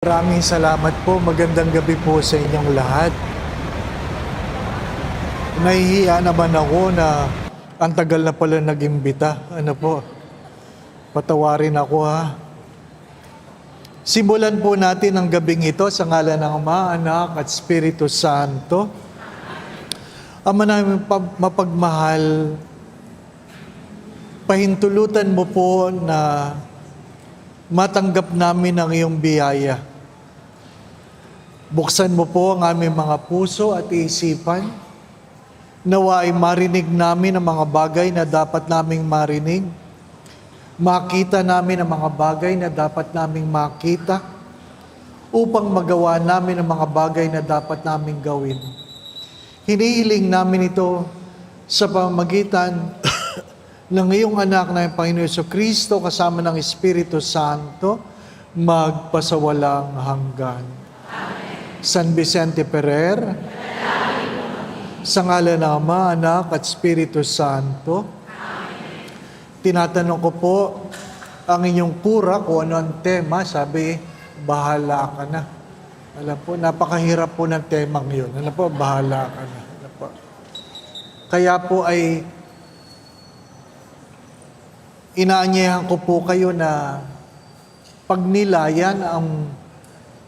Maraming salamat po. Magandang gabi po sa inyong lahat. Nahihiya naman ako na ang tagal na pala nag-imbita. Ano po? Patawarin ako ha. Simulan po natin ang gabing ito sa ngalan ng Ama, Anak at Espiritu Santo. Ama namin mapagmahal, pahintulutan mo po na matanggap namin ang iyong biyaya. Buksan mo po ang aming mga puso at isipan. Nawa ay marinig namin ang mga bagay na dapat naming marinig. Makita namin ang mga bagay na dapat naming makita upang magawa namin ang mga bagay na dapat naming gawin. Hinihiling namin ito sa pamamagitan ng iyong anak na yung Panginoon Jesucristo kasama ng Espiritu Santo magpasawalang hanggan. San Vicente Ferrer, sa ngalan ng Ama, Anak at Espiritu Santo. Tinatanong ko po ang inyong pura kung ano ang tema. Sabi, bahala ka na. Alam po, napakahirap po ng temang yun. Alam po, bahala ka na. Alam po. Kaya po ay inaanyayahan ko po kayo na pagnilayan ang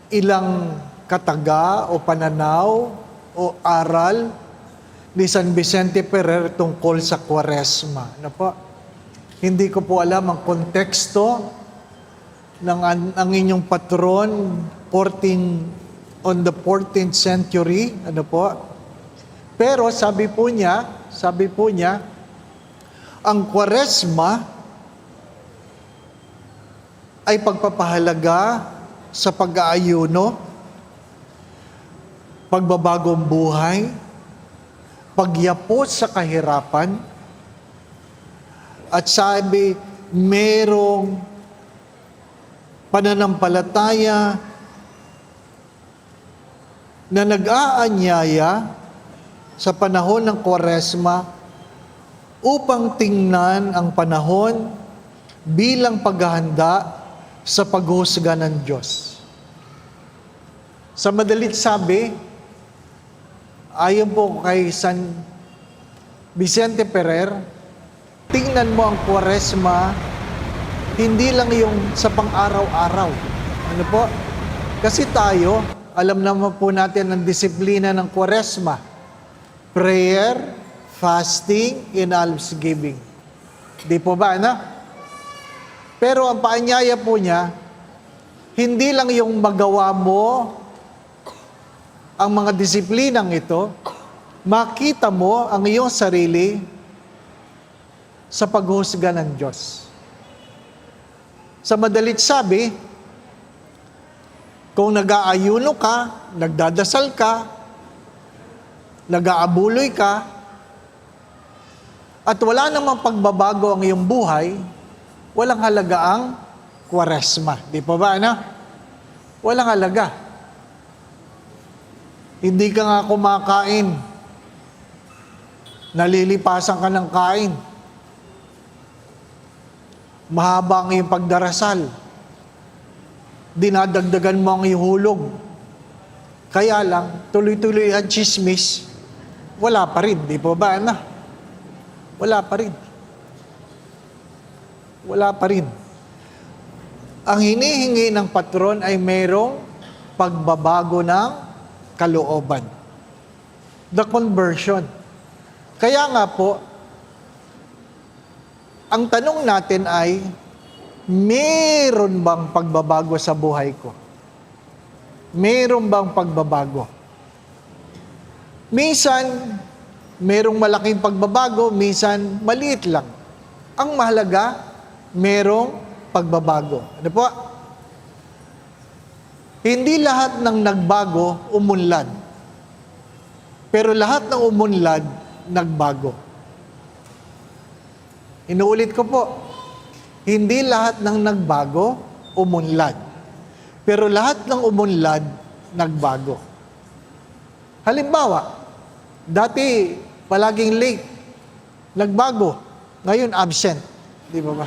ilang kataga o pananaw o aral ni San Vicente Ferrer tungkol sa Kwaresma. Ano po? Hindi ko po alam ang konteksto ng ang inyong patron on the 14th century. Ano po? Pero sabi po niya, ang Kwaresma ay pagpapahalaga sa pag-aayuno, pagbabagong buhay, pagyapos sa kahirapan, at sabi, merong pananampalataya na nag-aanyaya sa panahon ng Kwaresma upang tingnan ang panahon bilang paghahanda sa paghusga ng Diyos. Sa madalit sabi, ayon po kay San Vicente Ferrer, tingnan mo ang Kwaresma hindi lang yung sa pang-araw-araw. Ano po? Kasi tayo, alam naman po natin ang disiplina ng Kwaresma. Prayer, fasting, and almsgiving. Di po ba, ano? Pero ang paanyaya po niya, hindi lang yung magawa mo ang mga disiplinang ito, makita mo ang iyong sarili sa paghusga ng Diyos. Sa madalit sabi, kung nag-aayuno ka, nagdadasal ka, nag-aabuloy ka, at wala namang pagbabago ang iyong buhay, walang halaga ang Kwaresma. Di pa ba, ano? Walang halaga. Hindi ka nga kumakain. Nalilipasan ka ng kain. Mahaba ang iyong pagdarasal. Dinadagdagan mo ang iyong hulog. Kaya lang, tuloy-tuloy ang chismis, wala pa rin. Di po ba, ano? Wala pa rin. Wala pa rin. Ang hinihingi ng patron ay mayroong pagbabago ng kalooban. The conversion. Kaya nga po, ang tanong natin ay, meron bang pagbabago sa buhay ko? Meron bang pagbabago? Minsan, merong malaking pagbabago, minsan maliit lang. Ang mahalaga, merong pagbabago. Ano po? Hindi lahat ng nagbago, umunlad. Pero lahat ng umunlad, nagbago. Inuulit ko po, hindi lahat ng nagbago, umunlad. Pero lahat ng umunlad, nagbago. Halimbawa, dati palaging late, nagbago, ngayon absent. Di ba ba?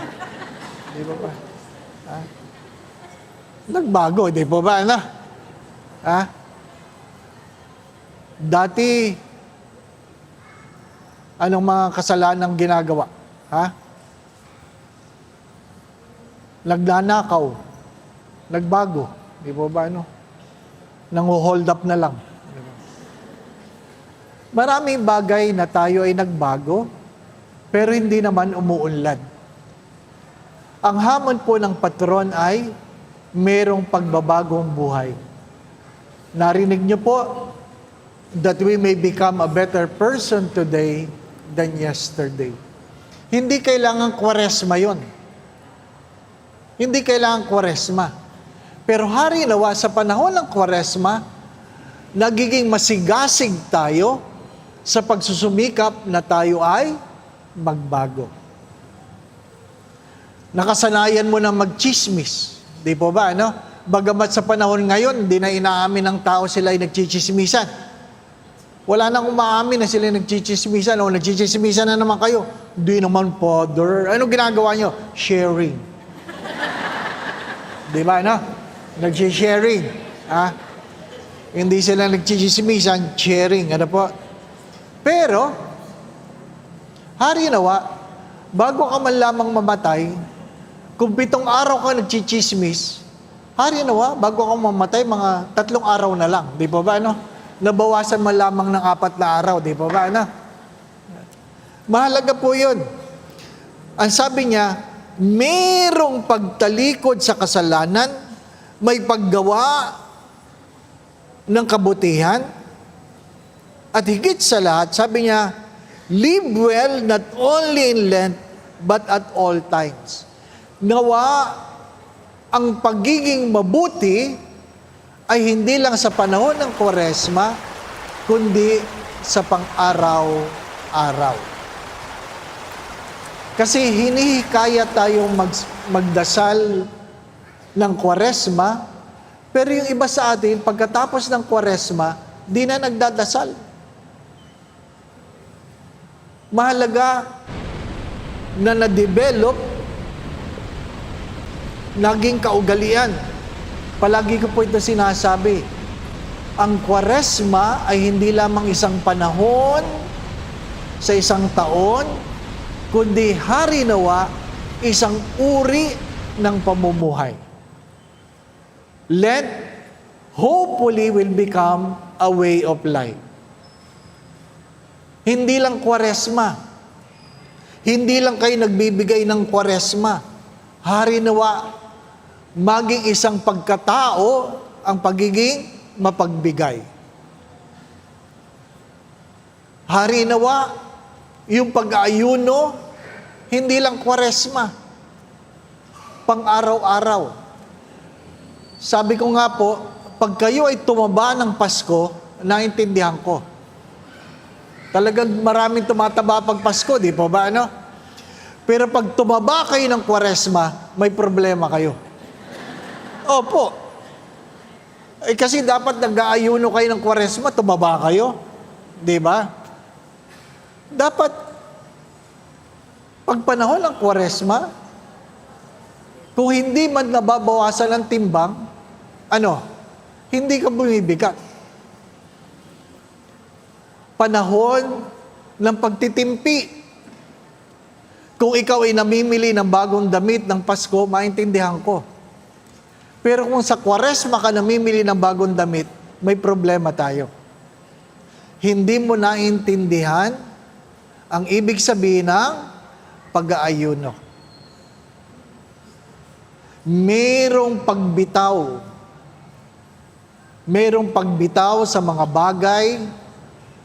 Di ba ba? Ha? Nagbago, di po ba? Ano? Ha? Dati, anong mga kasalanan ginagawa? Ha? Nagnanakaw. Nagbago. Di po ba? Ano? Nangu-hold up na lang. Maraming bagay na tayo ay nagbago, pero hindi naman umuunlad. Ang hamon po ng patron ay merong pagbabagong buhay. Narinig niyo po, that we may become a better person today than yesterday. Hindi kailangan Kwaresma yon. Hindi kailangan Kwaresma. Pero hari nawa sa panahon ng Kwaresma, nagiging masigasig tayo sa pagsusumikap na tayo ay magbago. Nakasanayan mo na magchismis. Di po ba, ano? Bagamat sa panahon ngayon, hindi na inaamin ng tao sila ay nagchichismisan. Wala nang umaamin na sila nagchichismisan o nagchichismisan na naman kayo. Di naman, Father. Ano ginagawa nyo? Sharing. Di ba, ano? Nag-sharing. Ha? Hindi sila nagchichismisan, sharing. Ano po? Pero, hari nawa, bago ka man lamang mamatay, kung 7 araw ka nagchichismis, hari nawa, bago ka mamatay, mga 3 araw na lang. Di ba ba, ano? Nabawasan man lamang ng 4 na araw. Di ba ba, ano? Mahalaga po yun. Ang sabi niya, merong pagtalikod sa kasalanan, may paggawa ng kabutihan, at higit sa lahat, sabi niya, live well not only in Lent, but at all times. Nawa, ang pagiging mabuti ay hindi lang sa panahon ng Kwaresma, kundi sa pang-araw-araw. Kasi hinihikayat tayong magdasal ng Kwaresma, pero yung iba sa atin, pagkatapos ng Kwaresma, di na nagdadasal. Mahalaga na na-develop naging kaugalian. Palagi ko po ito sinasabi. Ang Kwaresma ay hindi lamang isang panahon sa isang taon, kundi hari nawa isang uri ng pamumuhay. Lent, hopefully, will become a way of life. Hindi lang Kwaresma. Hindi lang kayo nagbibigay ng Kwaresma. Hari nawa, maging isang pagkatao ang pagiging mapagbigay. Hari nawa, yung pag-aayuno, hindi lang Kwaresma. Pang-araw-araw. Sabi ko nga po, pag kayo ay tumaba ng Pasko, naintindihan ko. Talagang maraming tumataba pag Pasko, di po ba, ano? Pero pag tumaba kayo ng Kwaresma, may problema kayo. Opo. Kasi dapat nag-aayuno kayo ng Kwaresma, tumaba kayo. Di ba? Dapat, pag panahon ng Kwaresma, kung hindi man nababawasan ng timbang, hindi ka bumibigat. Panahon ng pagtitimpi. Kung ikaw ay namimili ng bagong damit ng Pasko, maintindihan ko. Pero kung sa Kwaresma ka namimili ng bagong damit, may problema tayo. Hindi mo naintindihan ang ibig sabihin ng pag-aayuno. Merong pagbitaw. Merong pagbitaw sa mga bagay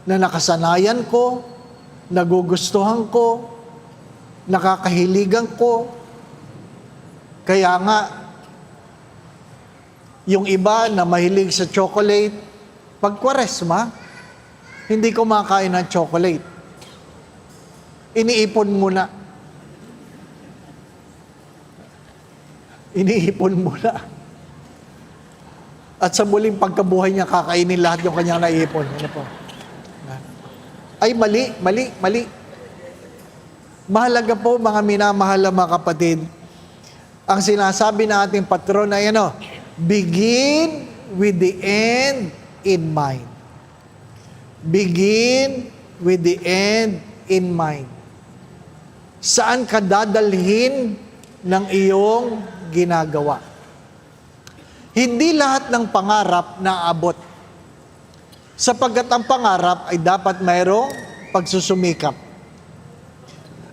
na nakasanayan ko, nagugustuhan ko, nakakahiligan ko. Kaya nga, yung iba na mahilig sa chocolate, pag Kwaresma, hindi kumakain ng chocolate. Iniipon muna. Iniipon muna. At sa muling pagkabuhay niya, kakainin lahat yung kanyang naipon. Ano po? Ay, mali. Mahalaga po, mga minamahal na mga kapatid, ang sinasabi na ating patron ay Begin with the end in mind. Begin with the end in mind. Saan ka dadalhin ng iyong ginagawa? Hindi lahat ng pangarap naaabot. Sapagkat ang pangarap ay dapat mayroong pagsusumikap.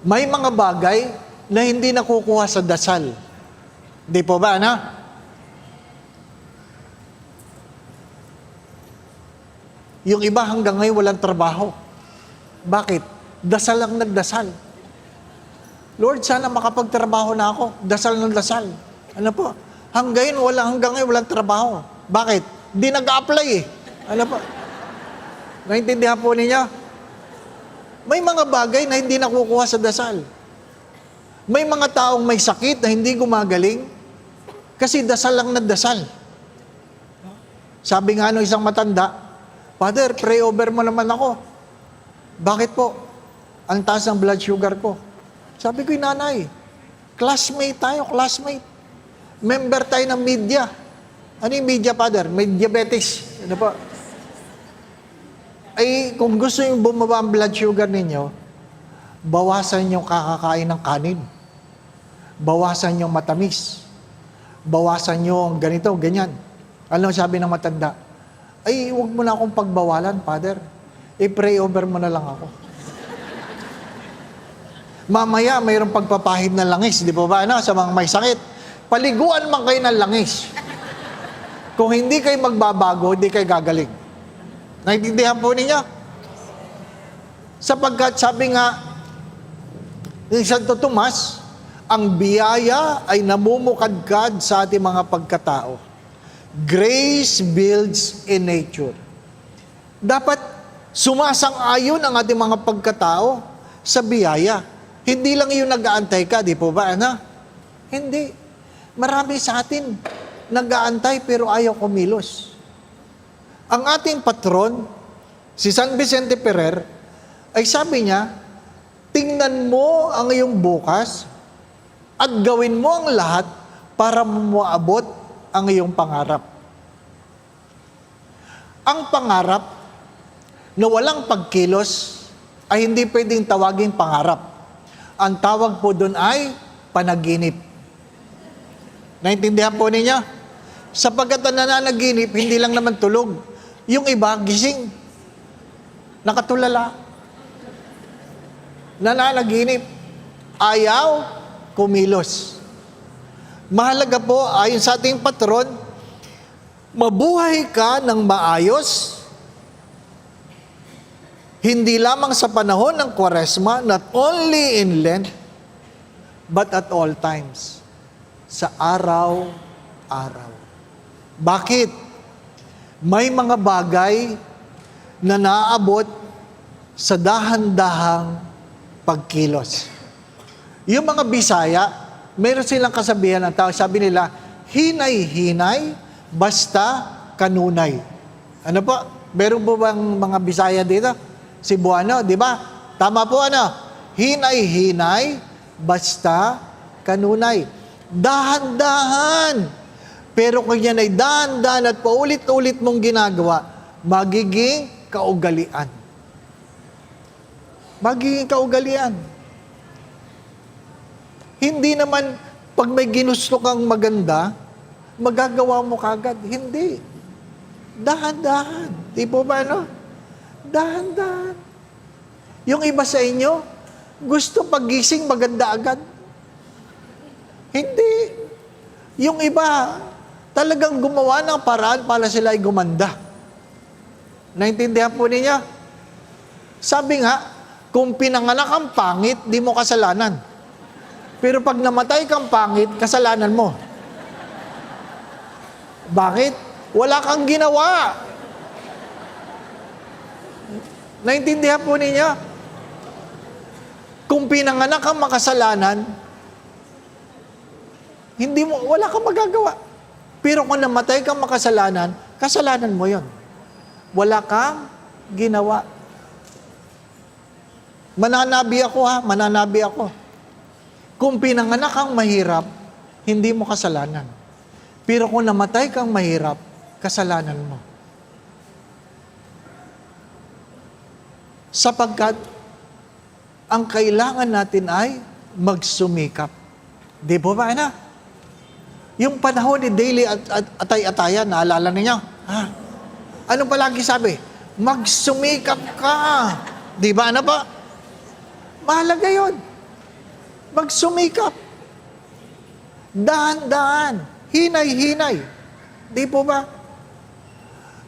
May mga bagay na hindi nakukuha sa dasal. Di po ba, na? Yung iba hanggang ngayon walang trabaho. Bakit? Dasal lang nagdasal. Lord, sana makapagtrabaho na ako. Dasal ng dasal. Ano po? Hanggang ngayon walang trabaho. Bakit? Di nag-a-apply eh. Ano po? Naintindihan po ninyo? May mga bagay na hindi nakukuha sa dasal. May mga taong may sakit na hindi gumagaling kasi dasal lang nagdasal. Sabi nga nung isang matanda, Father, pray over mo naman ako. Bakit po? Ang taas ng blood sugar ko. Sabi ko, nanay, classmate tayo, classmate. Member tayo ng media. Ano yung media, Father? May diabetes. Ano po? Ay, kung gusto yung bumaba ang blood sugar ninyo, bawasan yung kakakain ng kanin. Bawasan yung matamis. Bawasan yung ganito, ganyan. Ano sabi ng matanda? Ay, huwag mo na akong pagbawalan, Father. I-pray over mo na lang ako. Mamaya, mayroong pagpapahid na langis. Di ba ba, sa mga may sakit? Paliguan man kayo ng langis. Kung hindi kayo magbabago, hindi kayo gagaling. Naintindihan po ninyo? Sapagkat sabi nga ni Santo Tomas, ang biyaya ay namumukadkad sa ating mga pagkatao. Grace builds in nature. Dapat sumasang-ayon ang ating mga pagkatao sa biyaya. Hindi lang yung nag-aantay ka, di po ba, Hindi. Marami sa atin nag-aantay pero ayaw kumilos. Ang ating patron, si San Vicente Ferrer, ay sabi niya, tingnan mo ang iyong bukas at gawin mo ang lahat para maabot ang iyong pangarap. Ang pangarap na walang pagkilos ay hindi pwedeng tawaging pangarap. Ang tawag po doon ay panaginip. Naintindihan po ninyo? Sapagkat ang nananaginip, hindi lang naman tulog. Yung iba, gising. Nakatulala. Nananaginip. Ayaw kumilos. Mahalaga po, ayon sa ating patron, mabuhay ka ng maayos, hindi lamang sa panahon ng Kwaresma, not only in Lent, but at all times. Sa araw-araw. Bakit? May mga bagay na naaabot sa dahan-dahang pagkilos. Yung mga Bisaya, meron silang kasabihan ng tao. Sabi nila, hinay-hinay, basta kanunay. Ano po? Meron po bang mga Bisaya dito? Cebuano, di ba? Tama po, hinay-hinay, basta kanunay. Dahan-dahan. Pero kung yan ay dahan-dahan at paulit-ulit mong ginagawa, magiging kaugalian. Magiging kaugalian. Hindi naman, pag may ginusto kang maganda, magagawa mo kagad. Hindi. Dahan-dahan. Di po ba, Dahan-dahan. Yung iba sa inyo, gusto pagising maganda agad. Hindi. Yung iba, talagang gumawa ng paraan para sila ay gumanda. Naintindihan po ninyo? Sabi nga, kung pinanganak kang pangit, di mo kasalanan. Pero pag namatay kang pangit, kasalanan mo. Bakit? Wala kang ginawa. Naintindihan po ninyo? Kung pinanganak kang makasalanan, wala kang magagawa. Pero kung namatay kang makasalanan, kasalanan mo yon. Wala kang ginawa. Mananabi ako. Kung pinanganak kang mahirap, hindi mo kasalanan. Pero kung namatay kang mahirap, kasalanan mo. Sapagkat, ang kailangan natin ay magsumikap. Di po ba, na? Yung panahon ni Daily at Atay-Atayan, naalala ninyo? Ha? Ano palagi sabi? Magsumikap ka. Di ba, ano ba? Mahalaga yun. Magsumikap. Dahan-dahan. Hinay-hinay. Di po ba?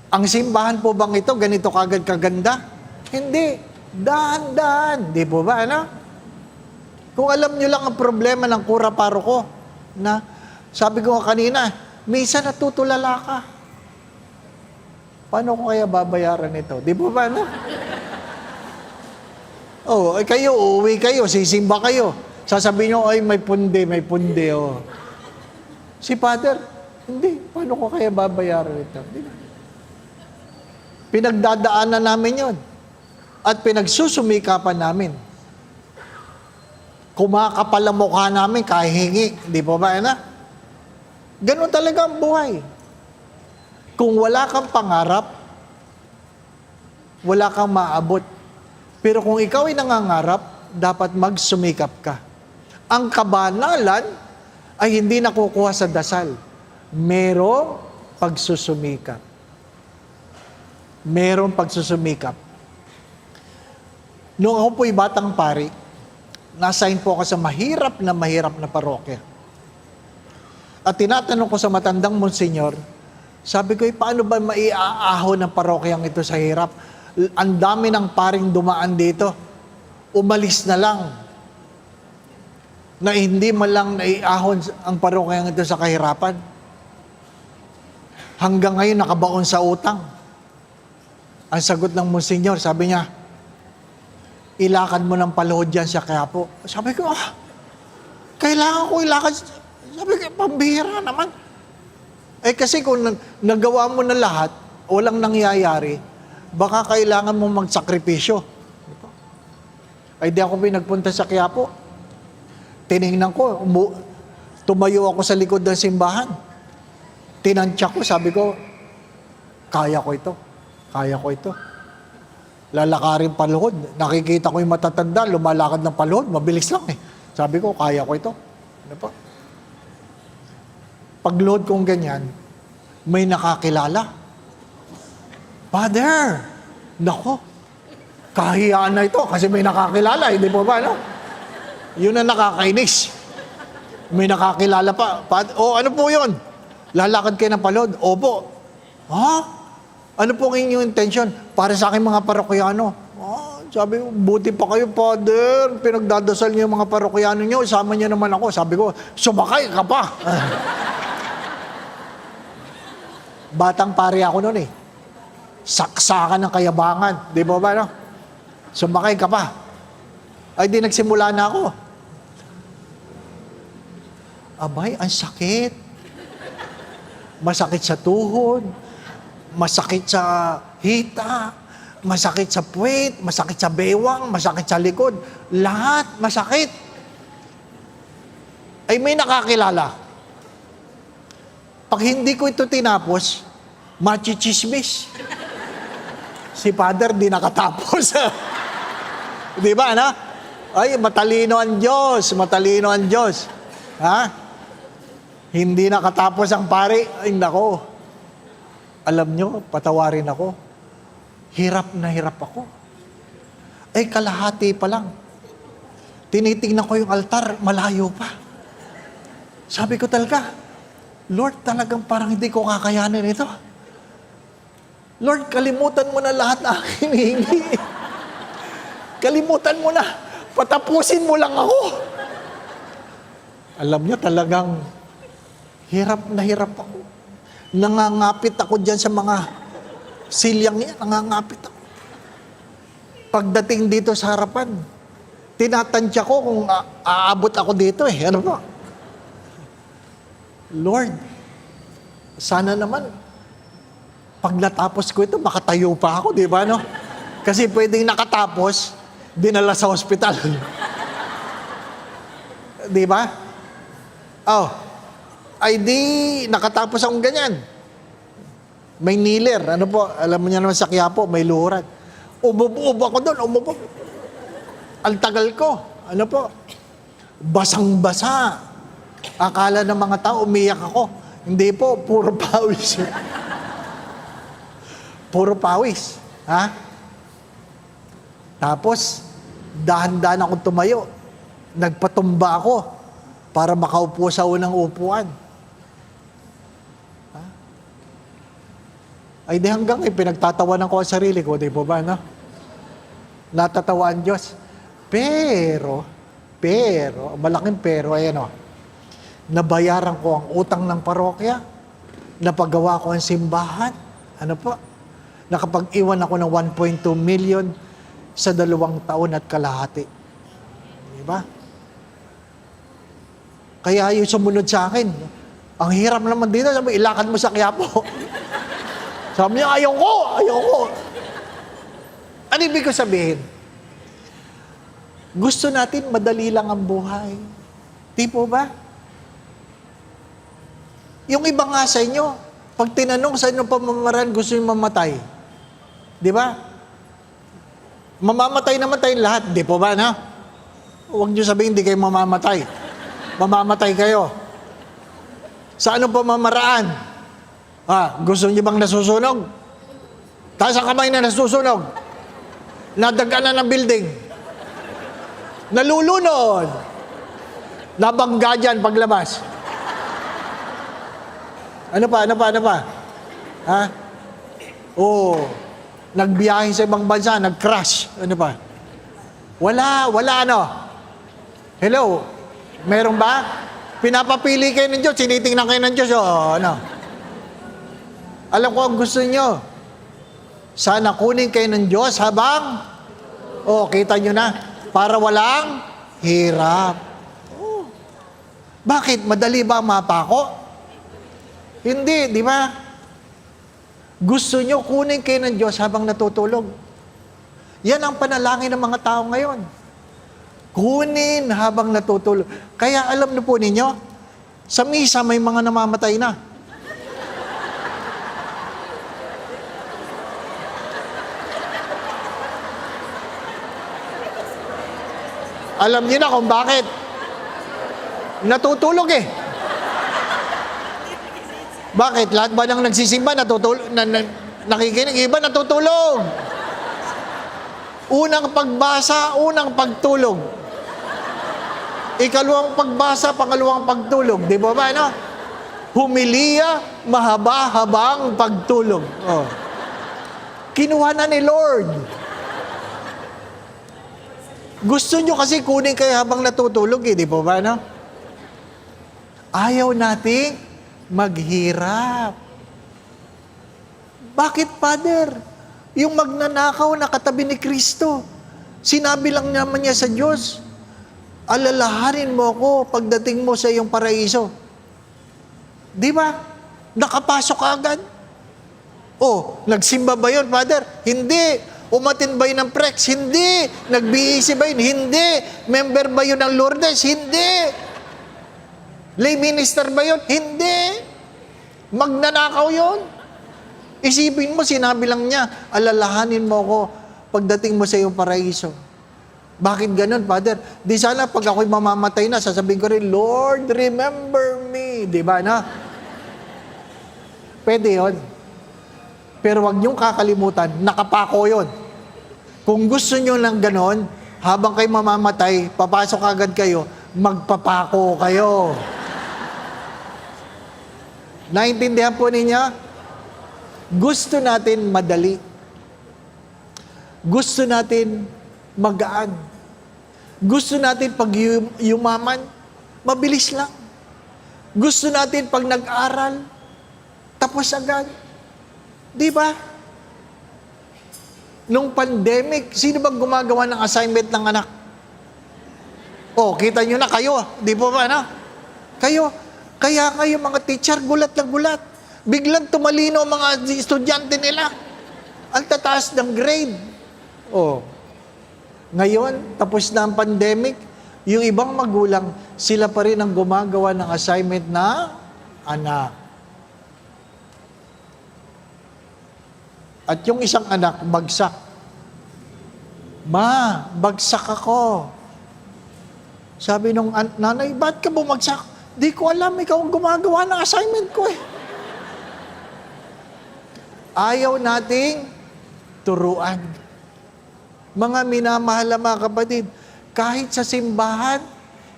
Ang simbahan po bang ito, ganito kagad kaganda? Hindi. Dahan-dahan. Di po ba, ano? Kung alam nyo lang ang problema ng kura paroko, na sabi ko kanina, minsan natutulala ka. Paano ko kaya babayaran ito? Di po ba, ano? Oh, kayo, uuwi kayo, sisimba kayo. Sasabihin nyo, ay, may pundi, oh. Si Father, hindi. Paano ko kaya babayaran ito? Pinagdadaanan namin yon at pinagsusumikapan namin. Kumakapal ang mukha namin, kahingi. Di po ba, na? Ganun talaga ang buhay. Kung wala kang pangarap, wala kang maabot. Pero kung ikaw ay nangangarap, dapat magsumikap ka. Ang kabanalan ay hindi nakukuha sa dasal. Merong pagsusumikap. Merong pagsusumikap. Noong ako po'y batang pari, na-assign po ako sa mahirap na parokya. At tinatanong ko sa matandang Monsenyor, sabi ko, paano ba maiaahon ng parokyang ito sa hirap? Ang dami ng paring dumaan dito. Umalis na lang. Na hindi man lang naiahon ang parokyang ito sa kahirapan. Hanggang ngayon nakabaon sa utang. Ang sagot ng Monsenyor, sabi niya, ilakad mo ng paluhod dyan sa Quiapo. Sabi ko, kailangan ko ilakad. Sabi ko, pambihira naman. Eh kasi kung nagawa mo na lahat, walang nangyayari, baka kailangan mo magsakripisyo. Ay di ako pinagpunta sa Quiapo. Tiningnan ko, tumayo ako sa likod ng simbahan. Tinansya ko, sabi ko, kaya ko ito. Lalakarin paluhod. Nakikita ko yung matatanda, lumalakad ng paluhod, mabilis lang eh. Sabi ko, kaya ko ito. Ano pa? Pagluhod kong ganyan, may nakakilala. Father! Nako, kahiyaan na ito kasi may nakakilala, hindi po ba, no? Yun ang nakakainis. May nakakilala pa. Ano po yun? Lalakad kayo ng paluhod? Opo. Ha? Ano po ang inyong intention? Para sa aking mga parokyano. Sabi ko, buti pa kayo, Father. Pinagdadasal niyo yung mga parokyano niyo. Isama niyo naman ako. Sabi ko, sumakay ka pa. Batang pari ako noon eh. Saksakan ng kayabangan. Di ba ba, no? Sumakay ka pa. Ay, di nagsimula na ako. Abay, ang sakit. Masakit sa tuhod. Masakit sa hita. Masakit sa puwet. Masakit sa bewang. Masakit sa likod. Lahat masakit. Ay, may nakakilala. Pag hindi ko ito tinapos, machichismis. Si Father di nakatapos. Di ba, na? Ay, matalino ang Diyos. Ha? Hindi nakatapos ang pari. Ay, nako. Alam nyo, patawarin ako. Hirap na hirap ako. Ay, kalahati pa lang. Tinitingnan ko yung altar, malayo pa. Sabi ko talaga, Lord, talagang parang hindi ko kakayanin ito. Lord, kalimutan mo na lahat na aking hinihingi. Kalimutan mo na. Patapusin mo lang ako. Alam niyo, talagang hirap na hirap ako. Nangangapit ako dyan sa mga silyang niya. Nangangapit ako. Pagdating dito sa harapan, tinatansya ko kung aabot ako dito eh. Ano ba? Lord, sana naman, pag natapos ko ito, makatayo pa ako, di ba, no? Kasi pwedeng nakatapos, dinala sa hospital. Di ba? Ay di, nakatapos akong ganyan. May niler. Ano po, alam mo niya naman sa Quiapo, may luhuran. Umubub ako doon, umubub. Ang tagal ko. Ano po, basang-basa. Akala ng mga tao, umiyak ako. Hindi po, puro pawis. Puro pawis. Ha? Tapos, dahan-dahan akong tumayo. Nagpatumba ako para makaupo sa unang upuan. Ha? Ay di hanggang pinagtatawanan ko ang sarili ko, di po ba, no? Natatawa ang Diyos. Pero, malaking pero, ayan o, nabayaran ko ang utang ng parokya, napagawa ko ang simbahan, ano po, nakapag-iwan ako ng 1.2 million sa 2 taon at kalahati. Di ba? Kaya yung sumunod sa akin, ang hirap naman dito, sabi, ilakad mo sa Quiapo. Sabi niya, ayaw ko. Ano ibig ko sabihin? Gusto natin madali lang ang buhay. Di po ba? Yung iba nga sa inyo, pag tinanong sa inyo pamamaraan, gusto nyo mamatay. Di ba? Mamamatay naman tayong lahat. Di po ba, na? Huwag nyo sabihin, hindi kayo mamamatay. Mamamatay kayo. Sa anong pamamaraan? Gusto nyo bang nasusunog? Taas ang kamay na nasusunog. Nadagana ng building. Nalulunod. Nabangga dyan paglabas. Ano pa? Ha? Nagbiyahe sa ibang bansa, nag-crash. Ano pa? Wala ano. Hello? Meron ba? Pinapapili kayo ng Diyos, tinitingnan kayo ng Diyos. Ano? Alam ko ang gusto niyo. Sana kunin kayo ng Diyos habang, kita nyo na, para walang hirap. Bakit? Madali ba mapako? Hindi, di ba? Gusto nyo kunin kayo ng Diyos habang natutulog. Yan ang panalangin ng mga tao ngayon. Kunin habang natutulog. Kaya alam na po ninyo, sa misa may mga namamatay na. Alam niyo na kung bakit. Natutulog eh. Bakit? Lahat ba nang nagsisimba natutulog? Nakikinig, iba natutulog. Unang pagbasa, unang pagtulog. Ikalawang pagbasa, pangalawang pagtulog. Di ba ba, no? Humiliya, mahaba-habang pagtulog. Kinuha na ni Lord. Gusto nyo kasi kunin kayo habang natutulog, di ba ba, no? Ayaw nating maghirap. Bakit, Father? Yung magnanakaw na katabi ni Kristo, sinabi lang naman niya sa Diyos, alalahanin mo ako pagdating mo sa iyong paraiso. Di ba? Nakapasok ka agad. Nagsimba ba yun, Father? Hindi. Umatin ba yun ng Prex? Hindi. Nag-BEC ba yun? Hindi. Member ba yun ng Lourdes? Hindi. Lay minister ba yun? Hindi. Magnanakaw yun. Isipin mo, sinabi lang niya, alalahanin mo ako pagdating mo sa iyong paraiso. Bakit ganun, Father? Di sana pag ako'y mamamatay na, sasabihin ko rin, Lord, remember me. Di ba na? Pwede yun. Pero wag niyong kakalimutan, nakapako yun. Kung gusto niyo lang ganon, habang kayo mamamatay, papasok agad kayo, magpapako kayo. Naintindihan po ninyo? Gusto natin madali. Gusto natin magaan. Gusto natin pag yumaman, mabilis lang. Gusto natin pag nag-aral, tapos agad. Di ba? Nung pandemic, sino bang gumagawa ng assignment ng anak? Kita nyo na kayo. Di po ba, no? Kayo. Kaya kayo mga teacher, gulat na gulat. Biglang tumalino ang mga estudyante nila. Ang tataas ng grade. Ngayon, tapos na ang pandemic, yung ibang magulang, sila pa rin ang gumagawa ng assignment na anak. At yung isang anak, bagsak. Ma, bagsak ako. Sabi nung nanay, ba't ka bumagsak? Di ko alam, ikaw ang gumagawa ng assignment ko eh. Ayaw nating turuan. Mga minamahal na mga kapatid, kahit sa simbahan,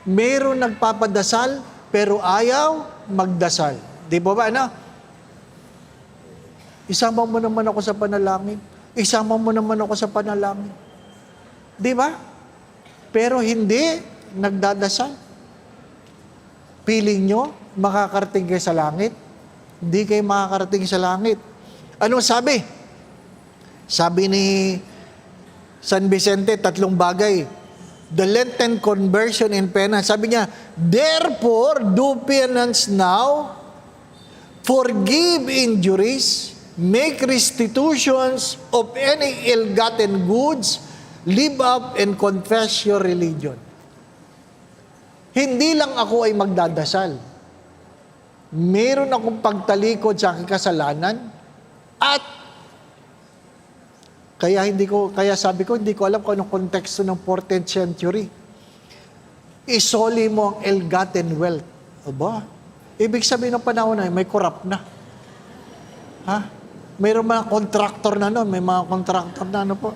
meron nagpapadasal, pero ayaw magdasal. Di ba ba, ano? Isama mo naman ako sa panalangin. Isama mo naman ako sa panalangin. Di ba? Pero hindi nagdadasal. Piling nyo, makakarating kayo sa langit? Hindi kayo makakarating sa langit. Ano sabi? Sabi ni San Vicente, 3 bagay. The Lenten conversion and penance. Sabi niya, therefore, do penance now, forgive injuries, make restitutions of any ill-gotten goods, live up and confess your religion. Hindi lang ako ay magdadasal. Meron akong pagtalikod sa aking kasalanan at kaya sabi ko, hindi ko alam kung anong konteksto ng 14th century. Isoli mo ang ill-gotten wealth. Aba, ibig sabihin ng panahon na may corrupt na. Ha? Mayroong mga contractor na noon, may mga contractor na ano po.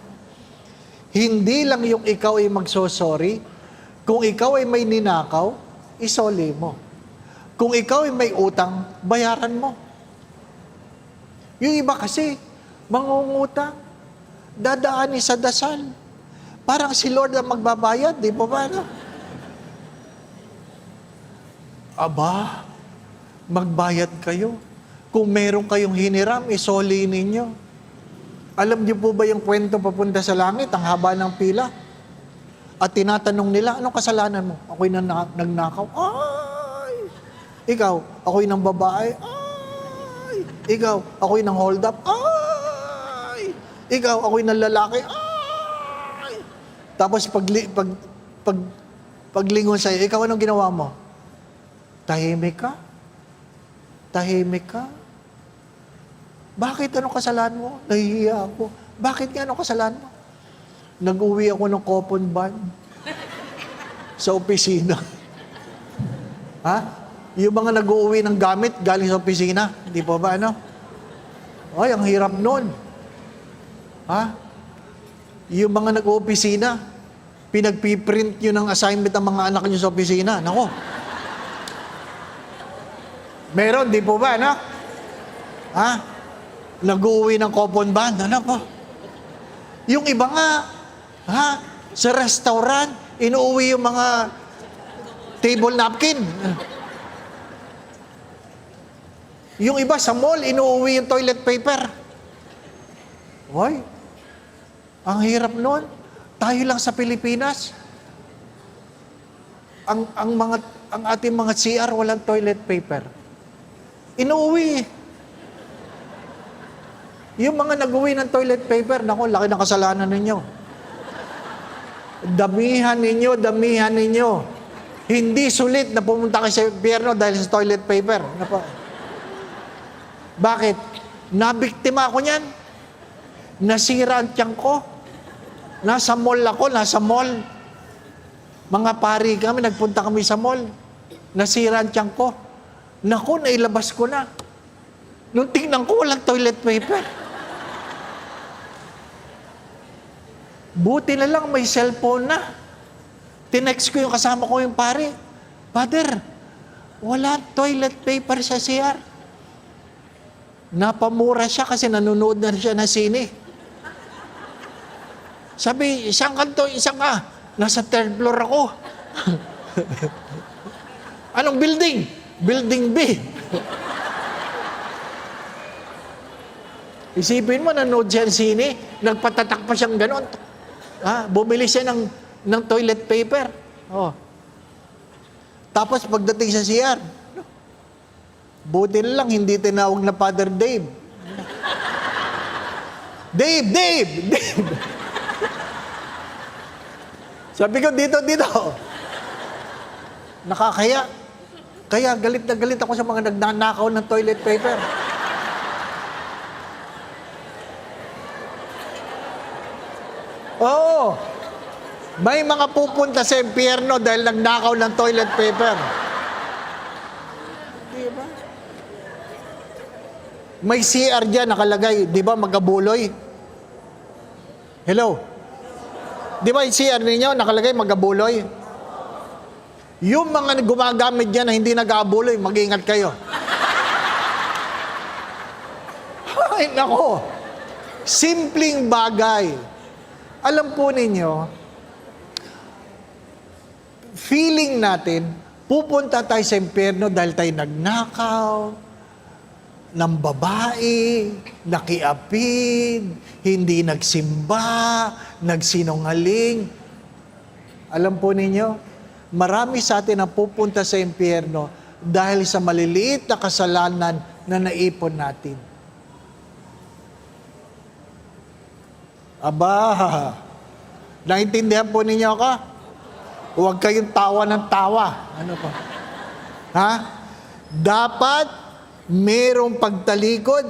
Hindi lang yung ikaw ay magsosorry, kung ikaw ay may ninakaw, isoli mo. Kung ikaw ay may utang, bayaran mo. Yung iba kasi, mangungutang, dadaanin sa dasal. Parang si Lord ang magbabayad, di ba ba? No? Aba, magbayad kayo. Kung meron kayong hiniram, isoli ninyo. Alam niyo po ba yung kwento papunta sa langit? Ang haba ng pila. At tinatanong nila, anong kasalanan mo? Ako'y nagnakaw. Ay! Ikaw, ako'y ng babae. Ay! Ikaw, ako'y ng hold up. Ay! Ikaw, ako'y ng lalaki. Ay! Tapos paglingon sa'yo, ikaw anong ginawa mo? Tahimik ka? Tahimik ka? Bakit anong kasalanan mo? Nahihiya ako. Bakit nga anong kasalanan mo? Nag-uwi ako ng coupon van sa opisina. Ha? Yung mga nag-uwi ng gamit galing sa opisina. Di pa ba ano? Ay, ang hirap nun. Ha? Yung mga nag-opisina, pinagpiprint nyo ng assignment ng mga anak nyo sa opisina. Nako. Meron, di po ba, ano? Ha? Nag-uwi ng coupon van. Ano po? Yung iba nga, ha? Sa restaurant, inuuwi yung mga table napkin. Yung iba sa mall, inuuwi yung toilet paper. Hoy, ang hirap nun. Tayo lang sa Pilipinas. Ang ating mga CR, walang toilet paper. Inuuwi. Yung mga nag-uwi ng toilet paper, naku, laki ng kasalanan ninyo. Damihan ninyo. Hindi sulit na pumunta kayo sa impyerno dahil sa toilet paper. Bakit? Nabiktima ako niyan. Nasira ang tiyan ko. Nasa mall ako, Mga pari kami, nagpunta kami sa mall. Nasira ang tiyan ko. Naku, nailabas ko na. Nung tingnan ko, walang toilet paper. Buti na lang may cellphone na. Tinext ko yung kasama ko yung pare. Father, wala toilet paper sa CR. Napamura siya kasi nanonood na siya na sine. Sabi, isang kanto, isang ka. Nasa 3rd floor ako. Anong building? Building B. Isipin mo, nanood siya ng sine, nagpatatak pa siyang ganon. Bumili siya ng toilet paper. Oh. Tapos pagdating sa CR, buti na lang, hindi tinawag na Father Dave. Dave! Sabi ko, dito. Nakakaya. Kaya galit na galit ako sa mga nagnanakaw ng toilet paper. Oo. May mga pupunta sa impyerno dahil nagnakaw ng toilet paper. Di ba? May CR dyan nakalagay, di ba, magabuloy? Hello? Di ba yung CR ninyo nakalagay magabuloy? Yung mga gumagamit dyan na hindi nag-aabuloy, mag-ingat kayo. Ay, nako. Simpleng bagay. Alam po ninyo, feeling natin, pupunta tayo sa impyerno dahil tayo nagnakaw, ng babae, nakiapid, hindi nagsimba, nagsinungaling. Alam po ninyo, marami sa atin ang pupunta sa impyerno dahil sa maliliit na kasalanan na naipon natin. Aba, naintindihan po ninyo ako? Huwag kayong tawa ng tawa. Ano po? Ha? Dapat merong pagtalikod,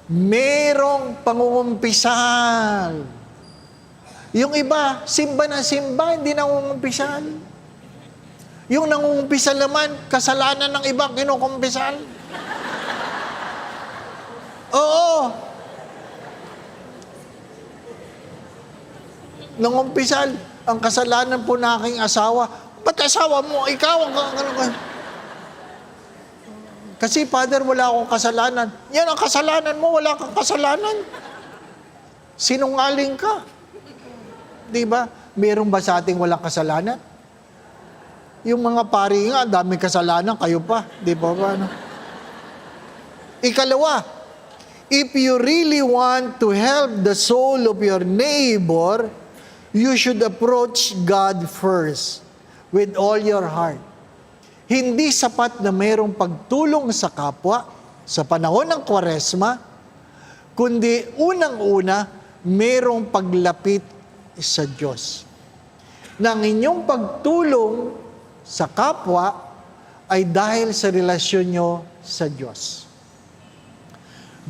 merong pangungumpisal. Yung iba, simba na simba, hindi nangungumpisal. Yung nangungumpisal naman, kasalanan ng iba, kinukumpisal. Oo. Nangumpisal, ang kasalanan po na aking asawa. Ba't asawa mo? Ikaw ang kasi, Father, wala akong kasalanan. Yan ang kasalanan mo, wala kang kasalanan. Sinungaling ka. Di ba? Meron ba sa ating walang kasalanan? Yung mga pari nga, daming kasalanan, kayo pa. Di ba ba? No? Ikalawa, if you really want to help the soul of your neighbor, you should approach God first with all your heart. Hindi sapat na mayroong pagtulong sa kapwa sa panahon ng Kwaresma, kundi unang-una, mayroong paglapit sa Diyos. Nang inyong pagtulong sa kapwa ay dahil sa relasyon nyo sa Diyos.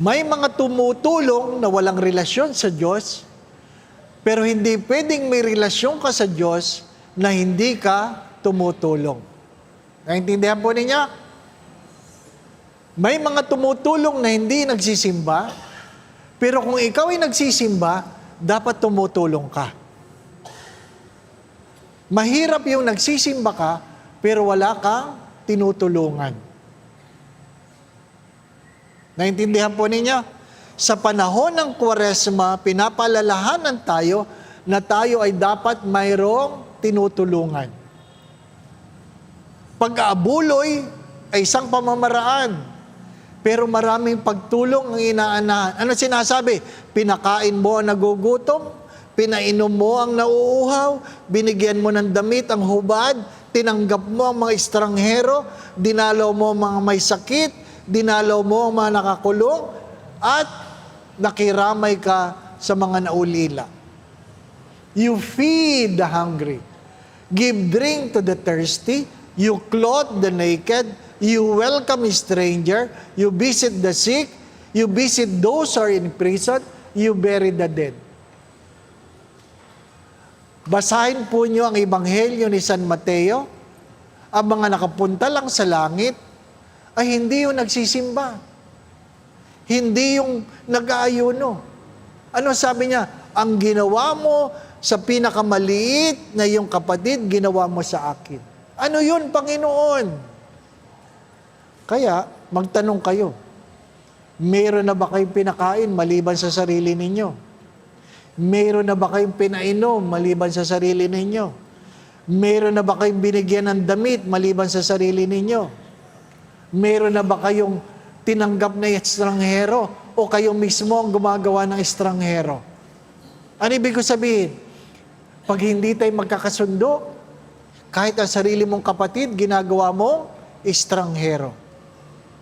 May mga tumutulong na walang relasyon sa Diyos, pero hindi pwedeng may relasyon ka sa Diyos na hindi ka tumutulong. Naintindihan po ninyo? May mga tumutulong na hindi nagsisimba, pero kung ikaw ay nagsisimba, dapat tumutulong ka. Mahirap yung nagsisimba ka, pero wala kang tinutulungan. Naintindihan po ninyo? Sa panahon ng Kwaresma, pinapalalahanan tayo na tayo ay dapat mayroong tinutulungan. Pag-aabuloy ay isang pamamaraan, pero maraming pagtulong ang inaanahan. Ano sinasabi? Pinakain mo ang nagugutom, pinainom mo ang nauuhaw, binigyan mo ng damit ang hubad, tinanggap mo ang mga estranghero, dinalaw mo ang mga may sakit, dinalaw mo ang mga nakakulong, at nakiramay ka sa mga naulila. You feed the hungry, give drink to the thirsty, you clothe the naked, you welcome a stranger, you visit the sick, you visit those who are in prison, you bury the dead. Basahin po niyo ang Ebanghelyo ni San Mateo. Ang mga nakapunta lang sa langit ay hindi yung nagsisimba. Hindi yung nag-aayuno. Ano sabi niya? Ang ginawa mo sa pinakamaliit na iyong kapatid, ginawa mo sa akin. Ano yun, Panginoon? Kaya, magtanong kayo, meron na ba kayong pinakain maliban sa sarili ninyo? Meron na ba kayong pinainom maliban sa sarili ninyo? Meron na ba kayong binigyan ng damit maliban sa sarili ninyo? Meron na ba kayong tinanggap na estranghero o kayo mismo ang gumagawa ng estranghero? Ano ibig ko sabihin? Pag hindi tayo magkakasundo, kahit ang sarili mong kapatid, ginagawa mo, estranghero.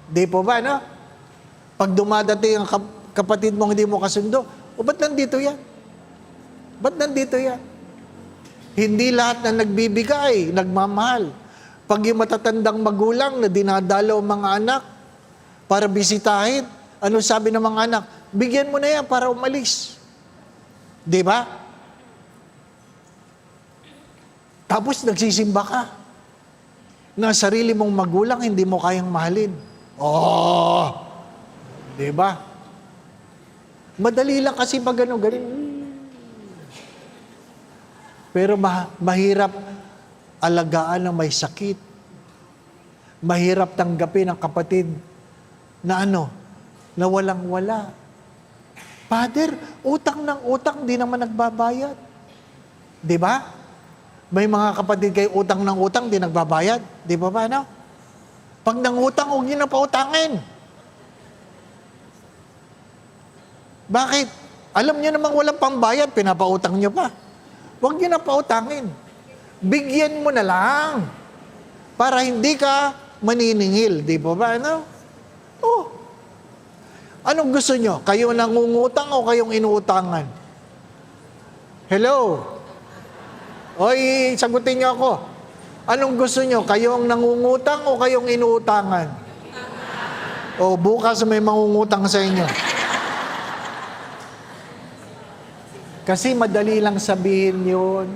Di po ba, no? Pag dumadating ang kapatid mong hindi mo kasundo, o ba't nandito yan? Ba't nandito yan? Hindi lahat na nagbibigay, nagmamahal. Pag yung matatandang magulang na dinadalaw ang mga anak para bisitahin, ano sabi ng mga anak? Bigyan mo na yan para umalis. Di ba? Tapos nagsisimba ka na sarili mong magulang hindi mo kayang mahalin. Oh! Di ba? Madali lang kasi pag ganun. Pero mahirap alagaan ng may sakit. Mahirap tanggapin ang kapatid na na walang-wala. Father, utang ng utang, di naman nagbabayad. Di ba? May mga kapatid kayo utang ng utang, di nagbabayad. Di ba ba, Pag nangutang, huwag niyo na pautangin. Bakit? Alam niyo namang walang pambayad, pinapautang niyo pa. Huwag niyo na pautangin. Bigyan mo na lang. Para hindi ka maniningil. Di ba ba, Oh. Anong gusto niyo? Kayo nangungutang o kayong inuutangan? Hello? Oy, sagutin niyo ako. Anong gusto niyo? Kayo ang nangungutang o kayong inuutangan? O bukas may mangungutang sa inyo. Kasi madali lang sabihin yun.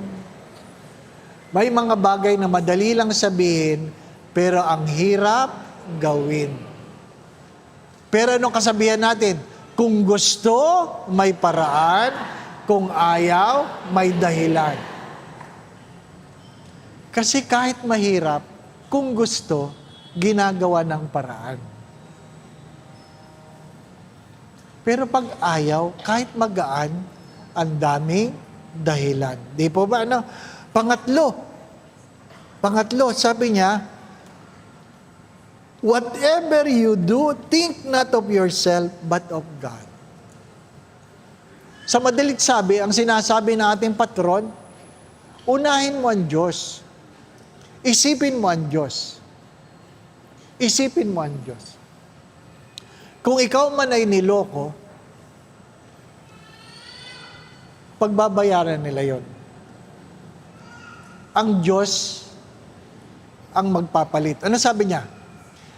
May mga bagay na madali lang sabihin, pero ang hirap gawin. Pero anong kasabihan natin? Kung gusto, may paraan. Kung ayaw, may dahilan. Kasi kahit mahirap, kung gusto, ginagawa ng paraan. Pero pag ayaw, kahit magaan, ang daming dahilan. Di po ba? Pangatlo, sabi niya, whatever you do, think not of yourself, but of God. Sa madalit sabi, ang sinasabi ng ating patron, unahin mo ang Diyos. Isipin mo ang Diyos. Isipin mo ang Diyos. Kung ikaw man ay niloko, pagbabayaran nila yon. Ang Diyos ang magpapalit. Ano sabi niya?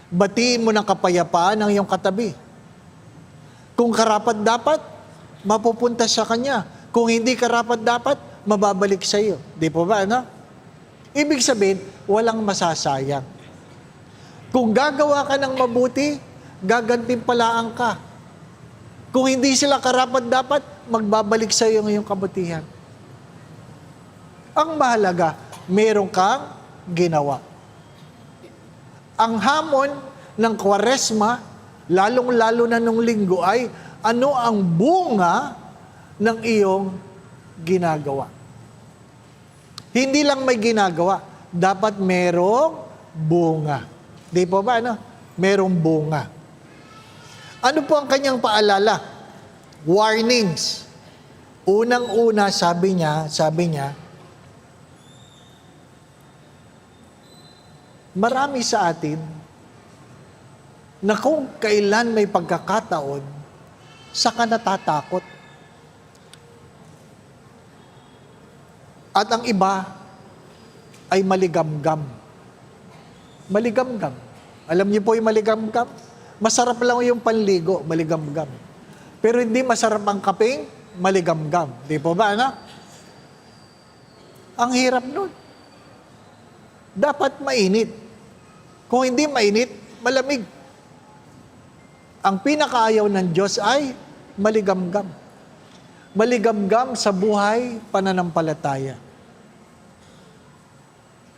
Batiin mo ng kapayapaan ang iyong katabi. Kung karapat-dapat, mapupunta sa Kanya. Kung hindi karapat-dapat, mababalik sa iyo. Di po ba, Ibig sabihin, walang masasayang. Kung gagawa ka ng mabuti, gagantimpalaan ka. Kung hindi sila karapat-dapat, magbabalik sa iyo ang iyong kabutihan. Ang mahalaga, meron kang ginawa. Ang hamon ng Kwaresma, lalong-lalo na nung linggo ay, ano ang bunga ng iyong ginagawa? Hindi lang may ginagawa, dapat merong bunga. Di po ba, Merong bunga. Ano po ang kanyang paalala? Warnings. Unang-una, sabi niya, marami sa atin na kung kailan may pagkakataon, saka natatakot. At ang iba ay maligamgam. Maligamgam. Alam niyo po yung maligamgam? Masarap lang yung panligo, maligamgam. Pero hindi masarap ang kapeng, maligamgam. Di po ba, Ang hirap nun. Dapat mainit. Kung hindi mainit, malamig. Ang pinakaayaw ng Diyos ay maligamgam. Maligamgam sa buhay pananampalataya.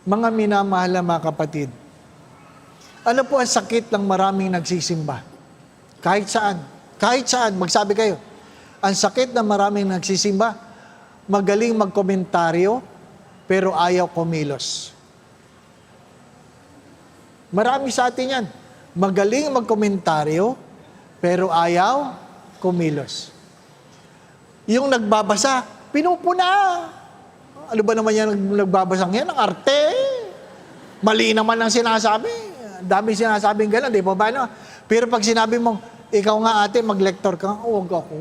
Mga minamahal na mga kapatid, ano po ang sakit ng maraming nagsisimba? Kahit saan, magsabi kayo. Ang sakit ng maraming nagsisimba, magaling magkomentaryo, pero ayaw kumilos. Marami sa atin yan. Magaling magkomentaryo, pero ayaw kumilos. Yung nagbabasa, pinupuna. Ano ba naman yan nagbabasang yan? Ang arte. Mali naman ang sinasabi. Dami sinasabing gano'n, di ba ba? Pero pag sinabi mong, ikaw nga ate, mag-lector ka, huwag ako.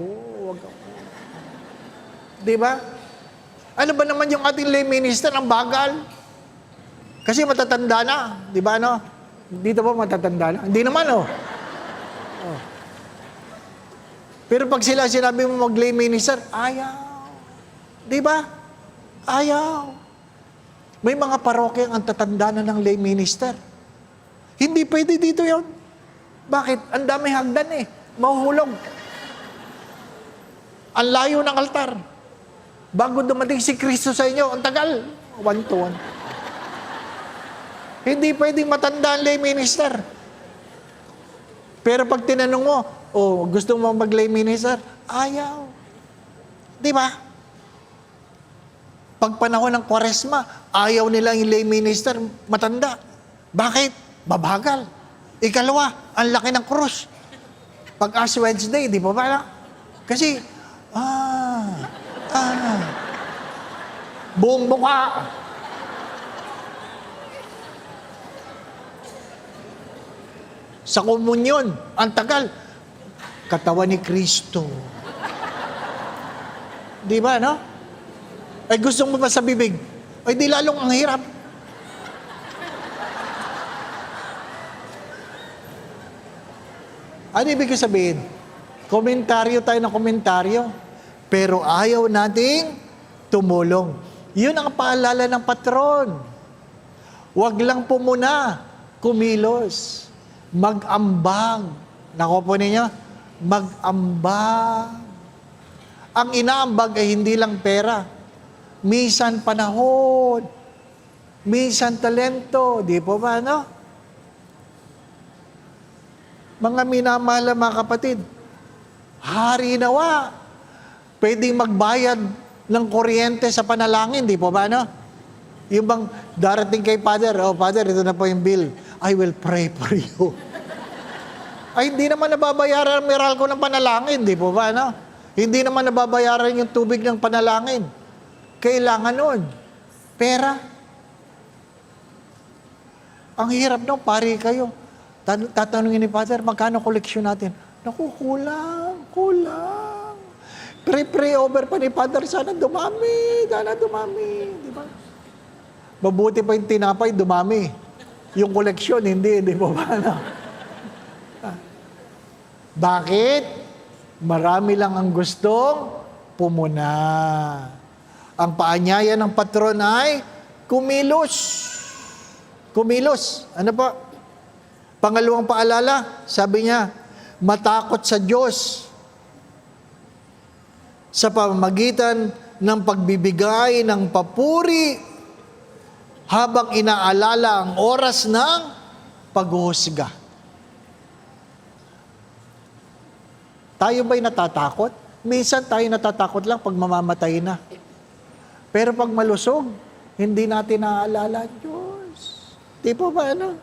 Di ba? Ano ba naman yung ating lay minister? Ang bagal. Kasi matatanda na, di ba ano? Dito ba matatanda na? Hindi naman oh. Pero pag sinabi mo mag-lay minister, ayaw. Di ba? Ayaw. May mga parokya ang tatanda na ng lay minister. Hindi pwede dito yon. Bakit? Ang dami hagdan eh. Mahuhulog. Ang layo ng altar. Bago dumating si Kristo sa inyo, ang tagal. 1 to 1. Hindi pwedeng matanda ang lay minister. Pero pag tinanong mo, gusto mo mag-lay minister? Ayaw. Di ba? Pag panahon ng Kwaresma, ayaw nila yung lay minister matanda. Bakit? Babagal. Ikalawa, ang laki ng krus. Pag Ash Wednesday, di ba ba? Kasi, buong mukha. Sa komunyon, ang tagal. Katawan ni Kristo. Di ba, no? Ay gusto mo ba sa bibig? Ay di lalong ang hirap. Ano ibig sabihin? Komentaryo tayo ng komentaryo, pero ayaw nating tumulong. Yun ang paalala ng patron. Huwag lang po muna kumilos. Mag-ambag. Nako po ninyo, mag-ambag. Ang inaambag ay hindi lang pera. Minsan panahon. Minsan talento. Di po ba, no? Mga minamahal na mga kapatid, hari nawa. Pwedeng magbayad ng kuryente sa panalangin. Di po ba, no? Yung bang darating kay Father, Father, ito na po yung bill. I will pray for you. Ay, hindi naman nababayaran ang meral ko ng panalangin, di po ba, no? Hindi naman nababayaran yung tubig ng panalangin. Kailangan nun. Pera. Ang hirap no, pari kayo. Tatanungin ni Father, magkano koleksyon natin? Naku, kulang. Pray over pa ni Father, sana dumami. Di ba? Mabuti pa yung tinapay, dumami. Yung koleksyon, hindi po ba, no? Bakit? Marami lang ang gustong pumuna. Ang paanyaya ng patron ay kumilos. Kumilos. Ano po? Pangalawang paalala, sabi niya, matakot sa Diyos sa pamamagitan ng pagbibigay ng papuri habang inaalala ang oras ng paghuhusga. Tayo ba'y natatakot? Minsan tayo natatakot lang pag mamamatay na. Pero pag malusog, hindi natin naaalala ang Diyos. Di po ba ano?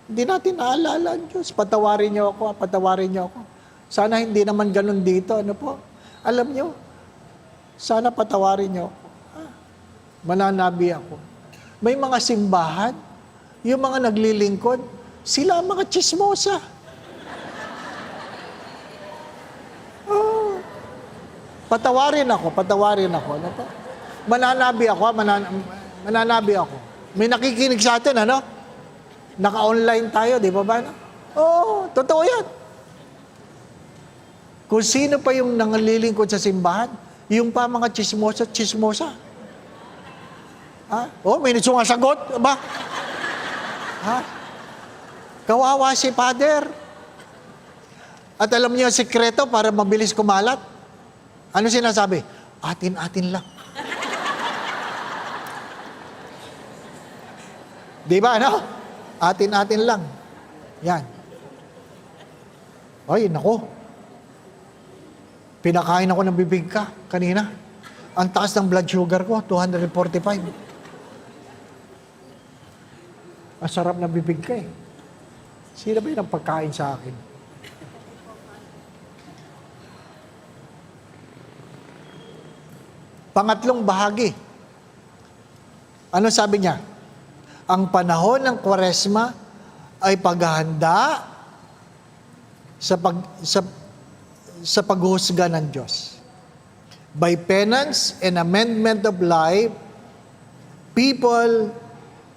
Hindi natin naaalala ang Diyos. Patawarin niyo ako. Sana hindi naman ganun dito. Ano po? Alam niyo, sana patawarin niyo ako. Mananabi ako. May mga simbahan, yung mga naglilingkod, sila ang mga chismosa. Patawarin ako. Ano po? Mananabi ako. May nakikinig sa atin, ano? Naka-online tayo, di ba ba? Totoo yan. Kung sino pa yung nangalilingkod sa simbahan, yung pa mga chismosa. May sumasagot, ba? Kawawa si Father. At alam niyo ang sikreto para mabilis kumalat? Ano sinasabi? Atin-atin lang. Di ba, ano? Atin-atin lang. Yan. Ay, nako. Pinakain ako ng bibig ka kanina. Ang taas ng blood sugar ko, 245. Ang sarap ng bibig ka eh. Sino ba yun ang pagkain sa akin? Pangatlong bahagi. Ano sabi niya? Ang panahon ng Kwaresma ay paghahanda sa paghuhusga ng Diyos. By penance and amendment of life, people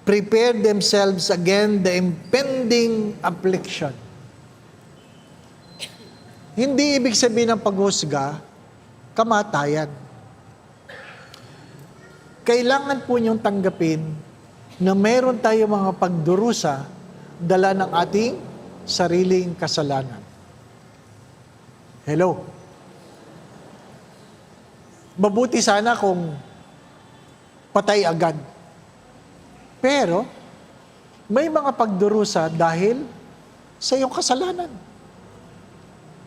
prepare themselves against the impending affliction. Hindi ibig sabihin ng paghusga, kamatayan. Kailangan po niyong tanggapin na meron tayo mga pagdurusa dala ng ating sariling kasalanan. Hello? Mabuti sana kung patay agad. Pero, may mga pagdurusa dahil sa iyong kasalanan.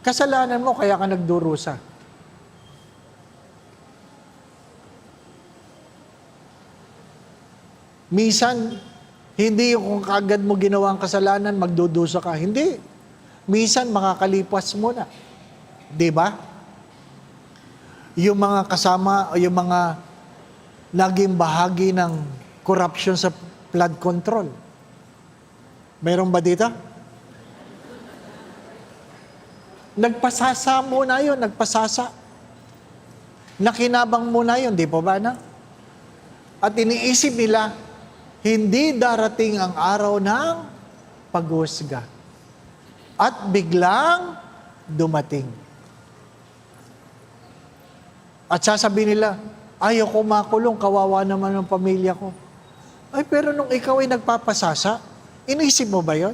Kasalanan mo, kaya ka nagdurusa. Minsan, hindi yung kung kaagad mo ginawa ang kasalanan, magdudusa ka. Hindi. Minsan, makakalipas mo na. Di ba? Yung mga kasama, o yung mga naging bahagi ng corruption sa flood control. Meron ba dito? Nagpasasa muna yun, nagpasasa. Nakinabang muna yun, di po ba na? At iniisip nila, hindi darating ang araw ng paghusga. At biglang dumating. At sasabihin nila, ayaw ko makulong, kawawa naman ang pamilya ko. Ay, pero nung ikaw ay nagpapasasa, inisip mo ba yun?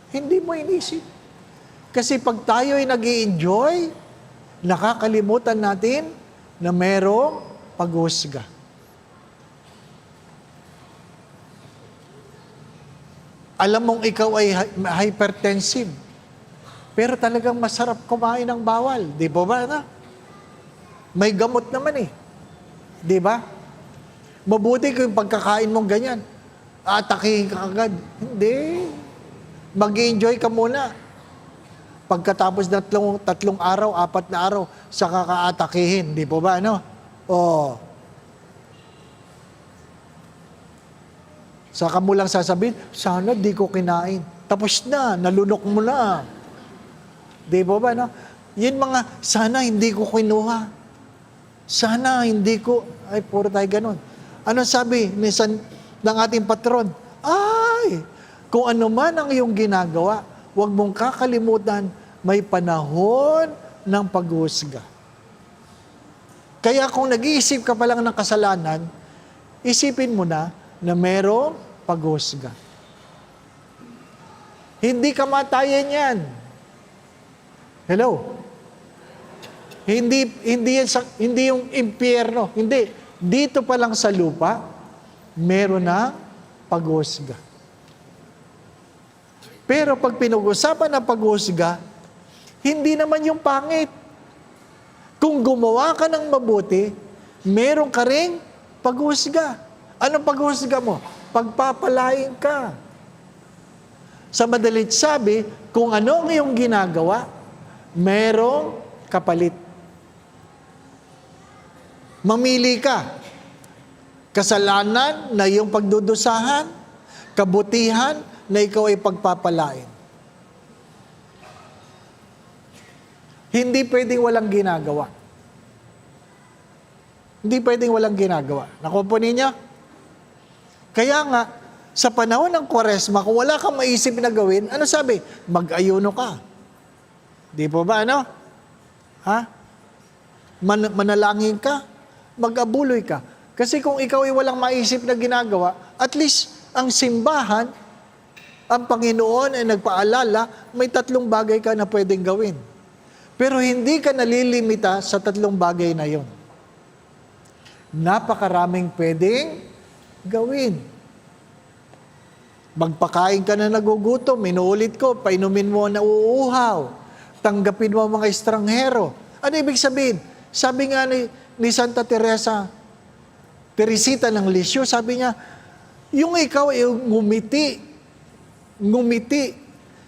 Hindi mo inisip. Kasi pag tayo ay nag-i-enjoy, nakakalimutan natin na merong paghusga. Alam mong ikaw ay hypertensive, pero talagang masarap kumain ng bawal. Di ba ba na? May gamot naman eh. Di ba? Mabuti kung pagkakain mong ganyan, atakihin ka agad. Hindi. Mag-enjoy ka muna. Pagkatapos ng tatlong araw, 4 na araw, saka ka-atakihin. Di po ba, ano? Oo. Saka mo lang sasabihin, sana di ko kinain. Tapos na, nalunok mo na. Di po ba, no? Yun mga, sana hindi ko kinuha. Sana hindi ko, ay puro tayo ganun. Ano sabi ng ating patron? Ay, kung ano man ang iyong ginagawa, huwag mong kakalimutan, may panahon ng paghusga. Kaya kung nag-iisip ka pa lang ng kasalanan, isipin mo na merong paghusga. Hindi kamatayan yan. Hello? Hindi yung impyerno. Hindi. Dito pa lang sa lupa, meron na paghusga. Pero pag pinag-usapan ng paghusga, hindi naman yung pangit. Kung gumawa ka ng mabuti, meron ka ring paghusga. Anong paghusga mo? Pagpapalain ka. Sa madalit sabi, kung ano ang iyong ginagawa, merong kapalit. Mamili ka. Kasalanan na iyong pagdudusahan, kabutihan na ikaw ay pagpapalain. Hindi pwedeng walang ginagawa. Hindi pwedeng walang ginagawa. Nakuha po ninyo? Kaya nga, sa panahon ng Kwaresma, kung wala kang maisip na gawin, ano sabi? Mag-ayuno ka. Di po ba, ano? Ha? Manalangin ka, mag-abuloy ka. Kasi kung ikaw ay walang maisip na ginagawa, at least ang simbahan, ang Panginoon ay nagpaalala, may 3 bagay ka na pwedeng gawin. Pero hindi ka nalilimita sa 3 bagay na yon. Napakaraming pwedeng gawin. Magpakain ka na nagugutom, inuulit ko, painumin mo na uuhaw, tanggapin mo ang mga estranghero. Ano ibig sabihin? Sabi nga ni Santa Teresita ng Lisieux, sabi niya, yung ikaw ay ngumiti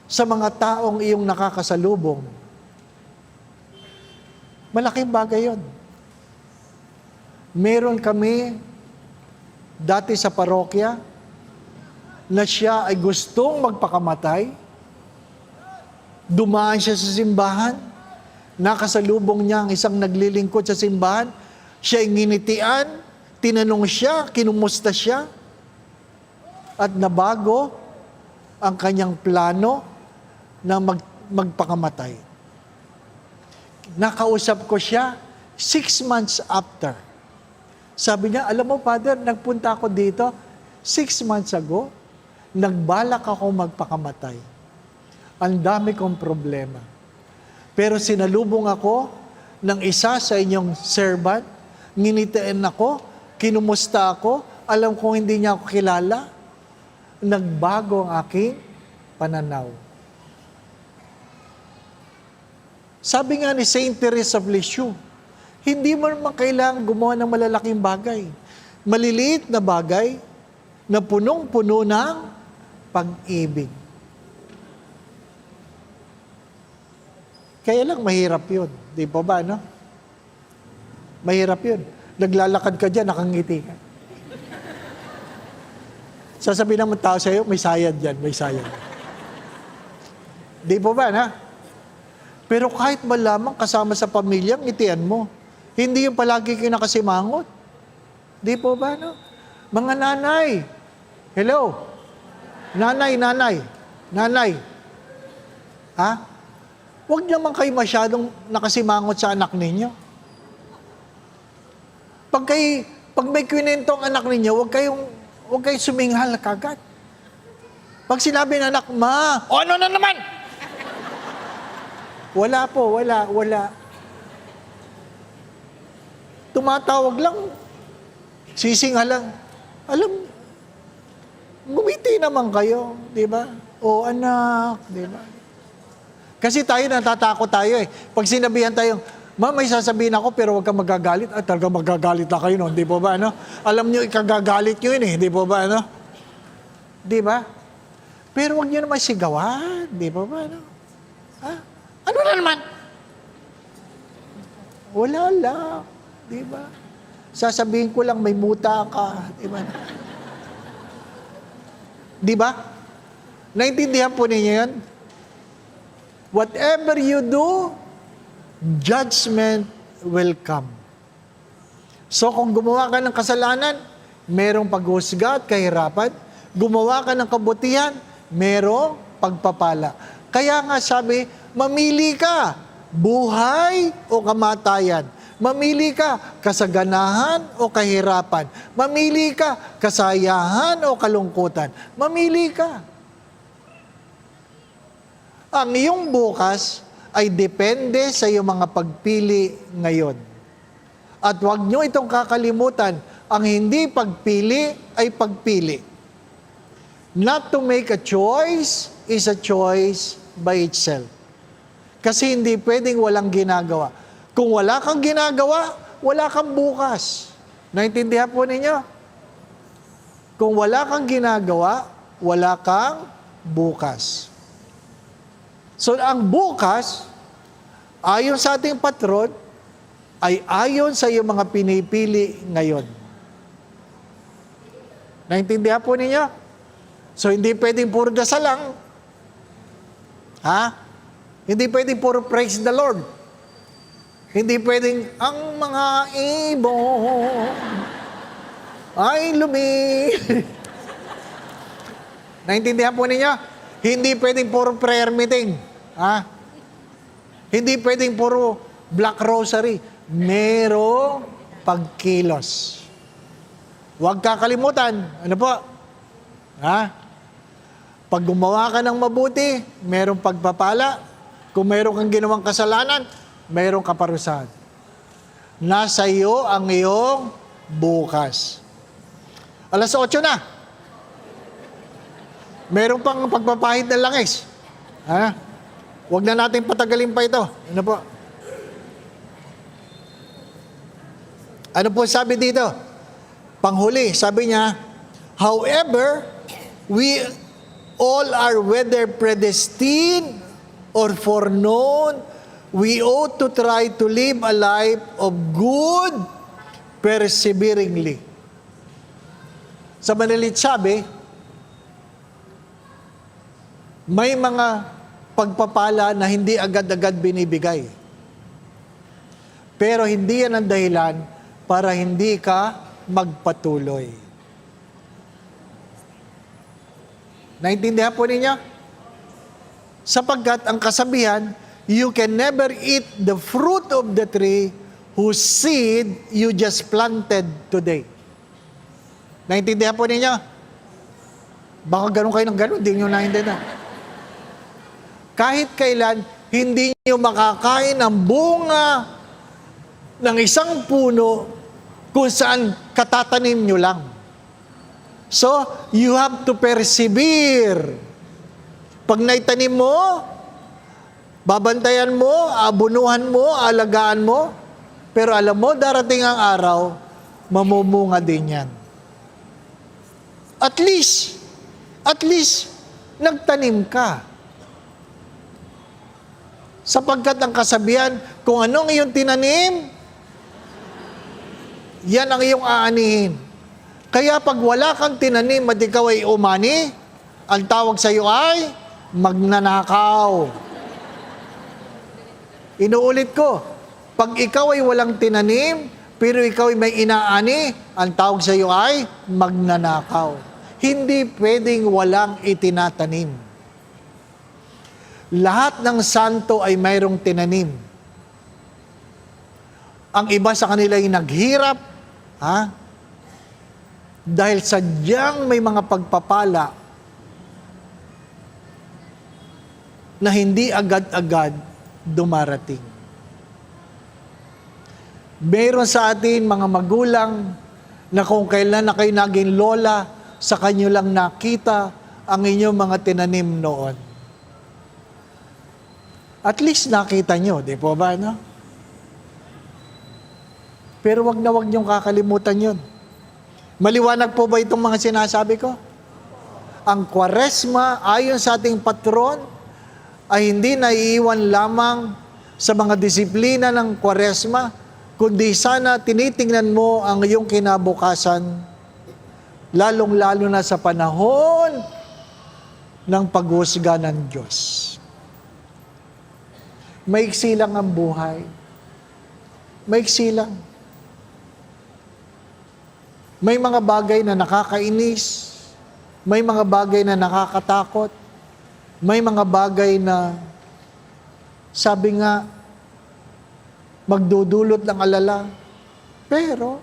sa mga taong iyong nakakasalubong. Malaking bagay yon. Meron kami dati sa parokya na siya ay gustong magpakamatay. Dumaan siya sa simbahan. Nakasalubong niya ang isang naglilingkod sa simbahan. Siya ay nginitian. Tinanong siya, kinumusta siya. at nabago ang kanyang plano na magpakamatay. Nakausap ko siya 6 months after. Sabi niya, alam mo, Father, nagpunta ako dito 6 months ago, nagbalak ako magpakamatay. Ang dami kong problema. Pero sinalubong ako ng isa sa inyong servant, nginitain ako, kinumusta ako, alam kong hindi niya ako kilala, nagbago ang aking pananaw. Sabi nga ni Saint Teresa of Lisieux, hindi mo naman kailangan gumawa ng malalaking bagay. Maliliit na bagay na punong-puno ng pag-ibig. Kaya lang mahirap yun. Di ba ba, no? Mahirap yun. Naglalakad ka dyan, nakangiti ka. Sasabihin naman tao sa'yo, may sayad dyan, may sayad. Di ba ba, na? Pero kahit malamang kasama sa pamilya, ngitian mo. Hindi yung palagi kayo nakasimangot. Di po ba, no? Mga nanay. Hello? Nanay. Ha? Huwag naman kayo masyadong nakasimangot sa anak ninyo. Pag may kwinento ang anak ninyo, huwag kayong suminghal kagad. Pag sinabi ng anak, Ma, o ano na naman? Wala po, wala. Tumatawag lang, sisinghal lang. Alam, ngumiti naman kayo, di ba? O anak, di ba? Kasi tayo natatakot tayo eh. Pag sinabihan tayo, Ma, may sasabihin ako pero huwag kang magagalit. At talaga magagalit na kayo noon, di po ba? Ano? Alam nyo, ikagagalit nyo yun eh, di po ba? Ano? Di ba? Pero huwag nyo naman sigawan, di po ba? Ano? Ha? Ano na naman? Wala lang, di ba? Sasabihin ko lang, may muta ka, di ba? Di ba? Naintindihan po ninyo yan? Whatever you do, judgment will come. So kung gumawa ka ng kasalanan, merong paghusga at kahirapan. Gumawa ka ng kabutihan, merong pagpapala. Kaya nga sabi, mamili ka, buhay o kamatayan. Mamili ka, kasaganahan o kahirapan. Mamili ka, kasayahan o kalungkutan. Mamili ka. Ang iyong bukas ay depende sa iyong mga pagpili ngayon. At huwag nyo itong kakalimutan, ang hindi pagpili ay pagpili. Not to make a choice is a choice by itself. Kasi hindi pwedeng walang ginagawa. Kung wala kang ginagawa, wala kang bukas. Naintindihan po ninyo? Kung wala kang ginagawa, wala kang bukas. So, ang bukas, ayon sa ating patron, ay ayon sa iyong mga pinipili ngayon. Naintindihan po ninyo? So, hindi pwedeng puro dasal lang. Ha? Hindi pwedeng puro praise the Lord. Hindi pwedeng, ang mga ibon ay Naintindihan po ninyo? Hindi pwedeng puro prayer meeting. Ha? Hindi pwedeng puro black rosary. Merong pagkilos. Huwag kakalimutan. Ano po? Ha? Pag gumawa ka ng mabuti, merong pagpapala. Kung meron kang ginawang kasalanan, merong kaparusahan. Nasa iyo ang iyong bukas. 8:00 na. Meron pang pagpapahid ng langis. Ha? Huwag na natin patagalin pa ito. Ano po? Ano po sabi dito? Panghuli, sabi niya, however, we all are whether predestined or foreknown, we ought to try to live a life of good perseveringly. Sa manalit sabi, may mga pagpapala na hindi agad-agad binibigay. Pero hindi yan ang dahilan para hindi ka magpatuloy. Naintindihan po ninyo? Sapagkat ang kasabihan, you can never eat the fruit of the tree whose seed you just planted today. Naintindihan po ninyo? Baka ganun kayo ng ganun, hindi nyo naintindihan. Kahit kailan, hindi nyo makakain ang bunga ng isang puno kung saan katatanim nyo lang. So, you have to persevere. Pag naitanim mo, babantayan mo, abunuhan mo, alagaan mo, pero alam mo, darating ang araw, mamumunga din yan. At least, nagtanim ka. Sapagkat ang kasabihan, kung anong iyong tinanim, yan ang iyong aanihin. Kaya pag wala kang tinanim at ikaw ay umani, ang tawag sa iyo ay magnanakaw. Inuulit ko, pag ikaw ay walang tinanim, pero ikaw ay may inaani, ang tawag sa iyo ay magnanakaw. Hindi pwedeng walang itinatanim. Lahat ng santo ay mayroong tinanim. Ang iba sa kanila ay naghirap, dahil sadyang may mga pagpapala na hindi agad-agad dumarating. Meron sa atin mga magulang na kung kailan na kayo naging lola, sa kanyo lang nakita ang inyong mga tinanim noon. At least nakita nyo, di po ba, no? Pero wag niyong kakalimutan yun. Maliwanag po ba itong mga sinasabi ko? Ang Kwaresma, ayon sa ating patron, ay hindi naiiwan lamang sa mga disiplina ng Kwaresma, kundi sana tinitingnan mo ang iyong kinabukasan, lalong-lalo na sa panahon ng paghusga ng Diyos. Maiksi lang ang buhay. Maiksi lang. May mga bagay na nakakainis, may mga bagay na nakakatakot, may mga bagay na, sabi nga, magdudulot ng alala. Pero,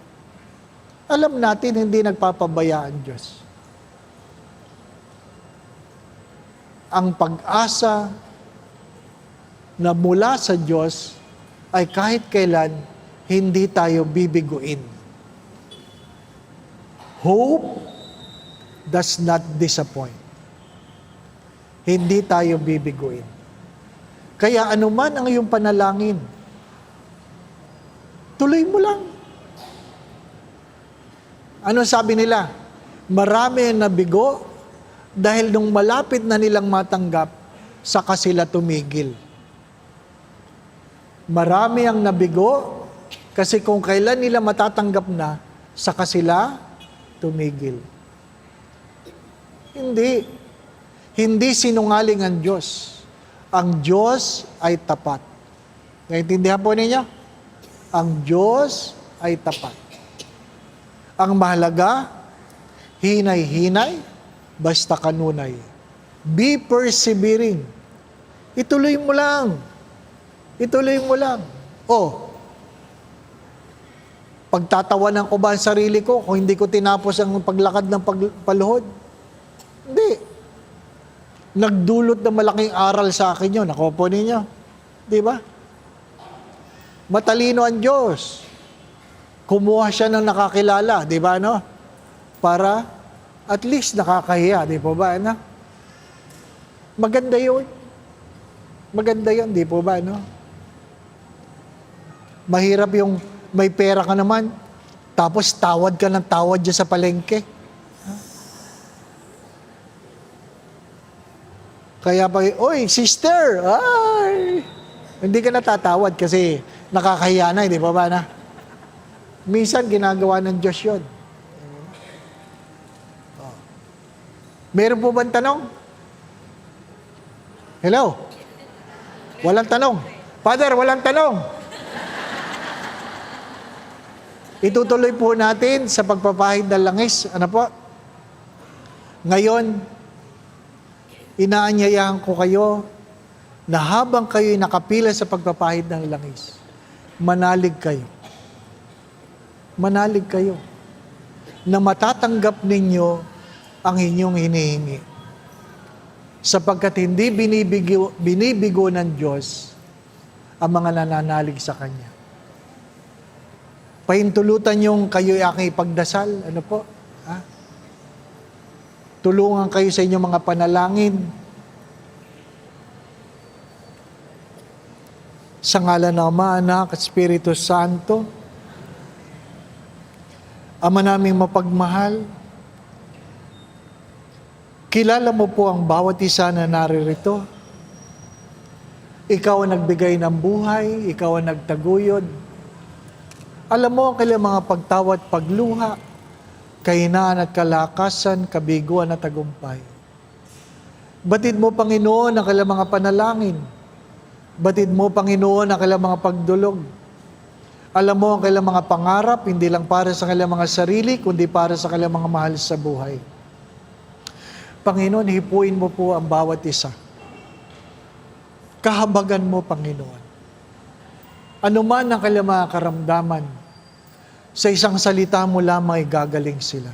alam natin hindi nagpapabaya ang Diyos. Ang pag-asa na mula sa Diyos ay kahit kailan hindi tayo bibiguin. Hope does not disappoint. Hindi tayo bibiguin. Kaya anuman ang iyong panalangin, tuloy mo lang. Ano sabi nila? Marami ang nabigo dahil nung malapit na nilang matanggap, saka sila tumigil. Marami ang nabigo kasi kung kailan nila matatanggap na, saka sila tumigil. Hindi. Hindi sinungaling ang Diyos. Ang Diyos ay tapat. Naintindihan po ninyo? Ang Diyos ay tapat. Ang mahalaga, hinay-hinay, basta kanunay. Be persevering. Ituloy mo lang. Ituloy mo lang. Pagtatawanan ko ba ang sarili ko kung hindi ko tinapos ang paglakad ng paluhod? Hindi. Nagdulot ng malaking aral sa akin yun. Ako po ninyo. Di ba? Matalino ang Diyos. Kumuha siya ng nakakilala. Di ba, no? Para at least nakakahiya. Di po ba, no? Maganda yun. Maganda yun. Di po ba, no? Mahirap yung may pera ka naman, tapos tawad ka ng tawad dyan sa palengke. Kaya pa, oy, sister, ay! Hindi ka natatawad kasi nakakahiya na, di ba ba na? Minsan, ginagawa ng Diyos yun. Meron po bang tanong? Hello? Walang tanong. Father, walang tanong. Itutuloy po natin sa pagpapahid ng langis. Ano po? Ngayon, Inaanyayahan ko kayo na habang kayo'y nakapila sa pagpapahid ng langis, manalig kayo. Manalig kayo na matatanggap ninyo ang inyong hinihingi. Sapagkat hindi binibigo ng Diyos ang mga nananalig sa Kanya. Pahintulutan yung kayo'y aking ipagdasal. Ano po? Ha? Tulungan kayo sa inyong mga panalangin. Sa ngalan ng Ama, Anak, at Espiritu Santo, Ama naming mapagmahal, kilala mo po ang bawat isa na naririto. Ikaw ang nagbigay ng buhay, ikaw ang nagtaguyod. Alam mo ang kailang mga pagtawa at pagluha, kahinaan at kalakasan, kabiguan at tagumpay. Batid mo, Panginoon, ang kailang mga panalangin. Batid mo, Panginoon, ang kailang mga pagdulog. Alam mo ang kailang mga pangarap, hindi lang para sa kailang mga sarili, kundi para sa kailang mga mahal sa buhay. Panginoon, hipuin mo po ang bawat isa. Kahabagan mo, Panginoon. Ano man ang kailang mga karamdaman, sa isang salita mo lamang ay gagaling sila.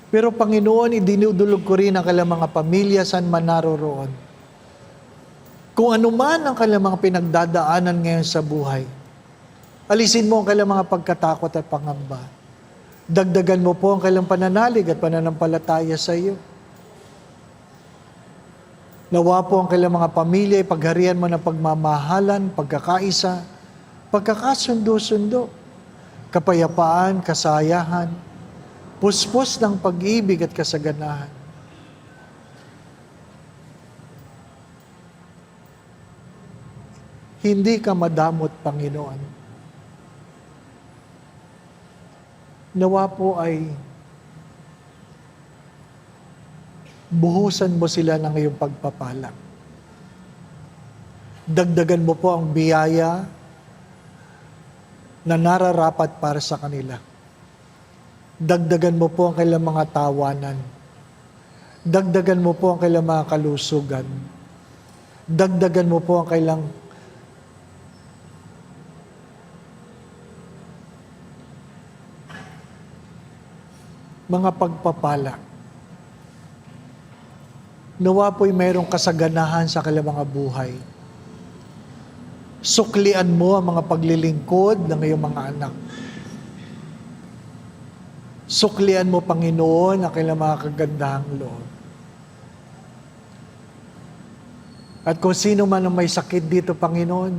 Pero Panginoon, idinudulog ko rin ang kailang mga pamilya saan man naroroon. Kung ano man ang kailang mga pinagdadaanan ngayon sa buhay, alisin mo ang kailang mga pagkatakot at pangamba. Dagdagan mo po ang kailang pananalig at pananampalataya sa iyo. Nawa po ang kailang mga pamilya, ipagharian mo ng pagmamahalan, pagkakaisa, pagkakasundo-sundo, kapayapaan, kasayahan, puspos ng pag-ibig at kasaganahan. Hindi ka madamot, Panginoon. Nawa po ay buhusan mo sila ng iyong pagpapala. Dagdagan mo po ang biyaya na nararapat para sa kanila. Dagdagan mo po ang kailang mga tawanan. Dagdagan mo po ang kailang mga kalusugan. Dagdagan mo po ang kailang mga pagpapala. Nawa po'y mayroong kasaganahan sa kanilang mga buhay. Suklian mo ang mga paglilingkod ng iyong mga anak. Suklian mo, Panginoon, ang kanilang mga kagandahang loob. At kung sino man ang may sakit dito, Panginoon,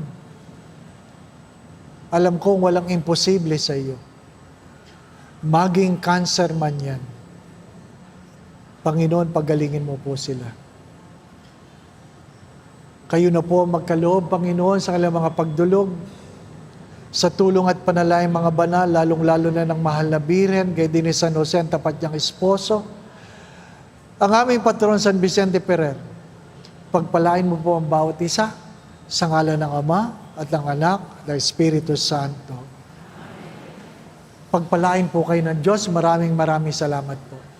alam kong walang imposible sa iyo. Maging cancer man yan. Panginoon, pagalingin mo po sila. Kayo na po magkaloob, Panginoon, sa kanilang mga pagdulog, sa tulong at panalangin mga banal, lalong-lalo na ng mahal na Birhen, kay din ni San Jose, ang tapat niyang esposo. Ang aming patron, San Vicente Ferrer, pagpalain mo po ang bawat isa, sa ngalan ng Ama, at ng Anak, at ng Espiritu Santo. Pagpalain po kayo ng Diyos, maraming salamat po.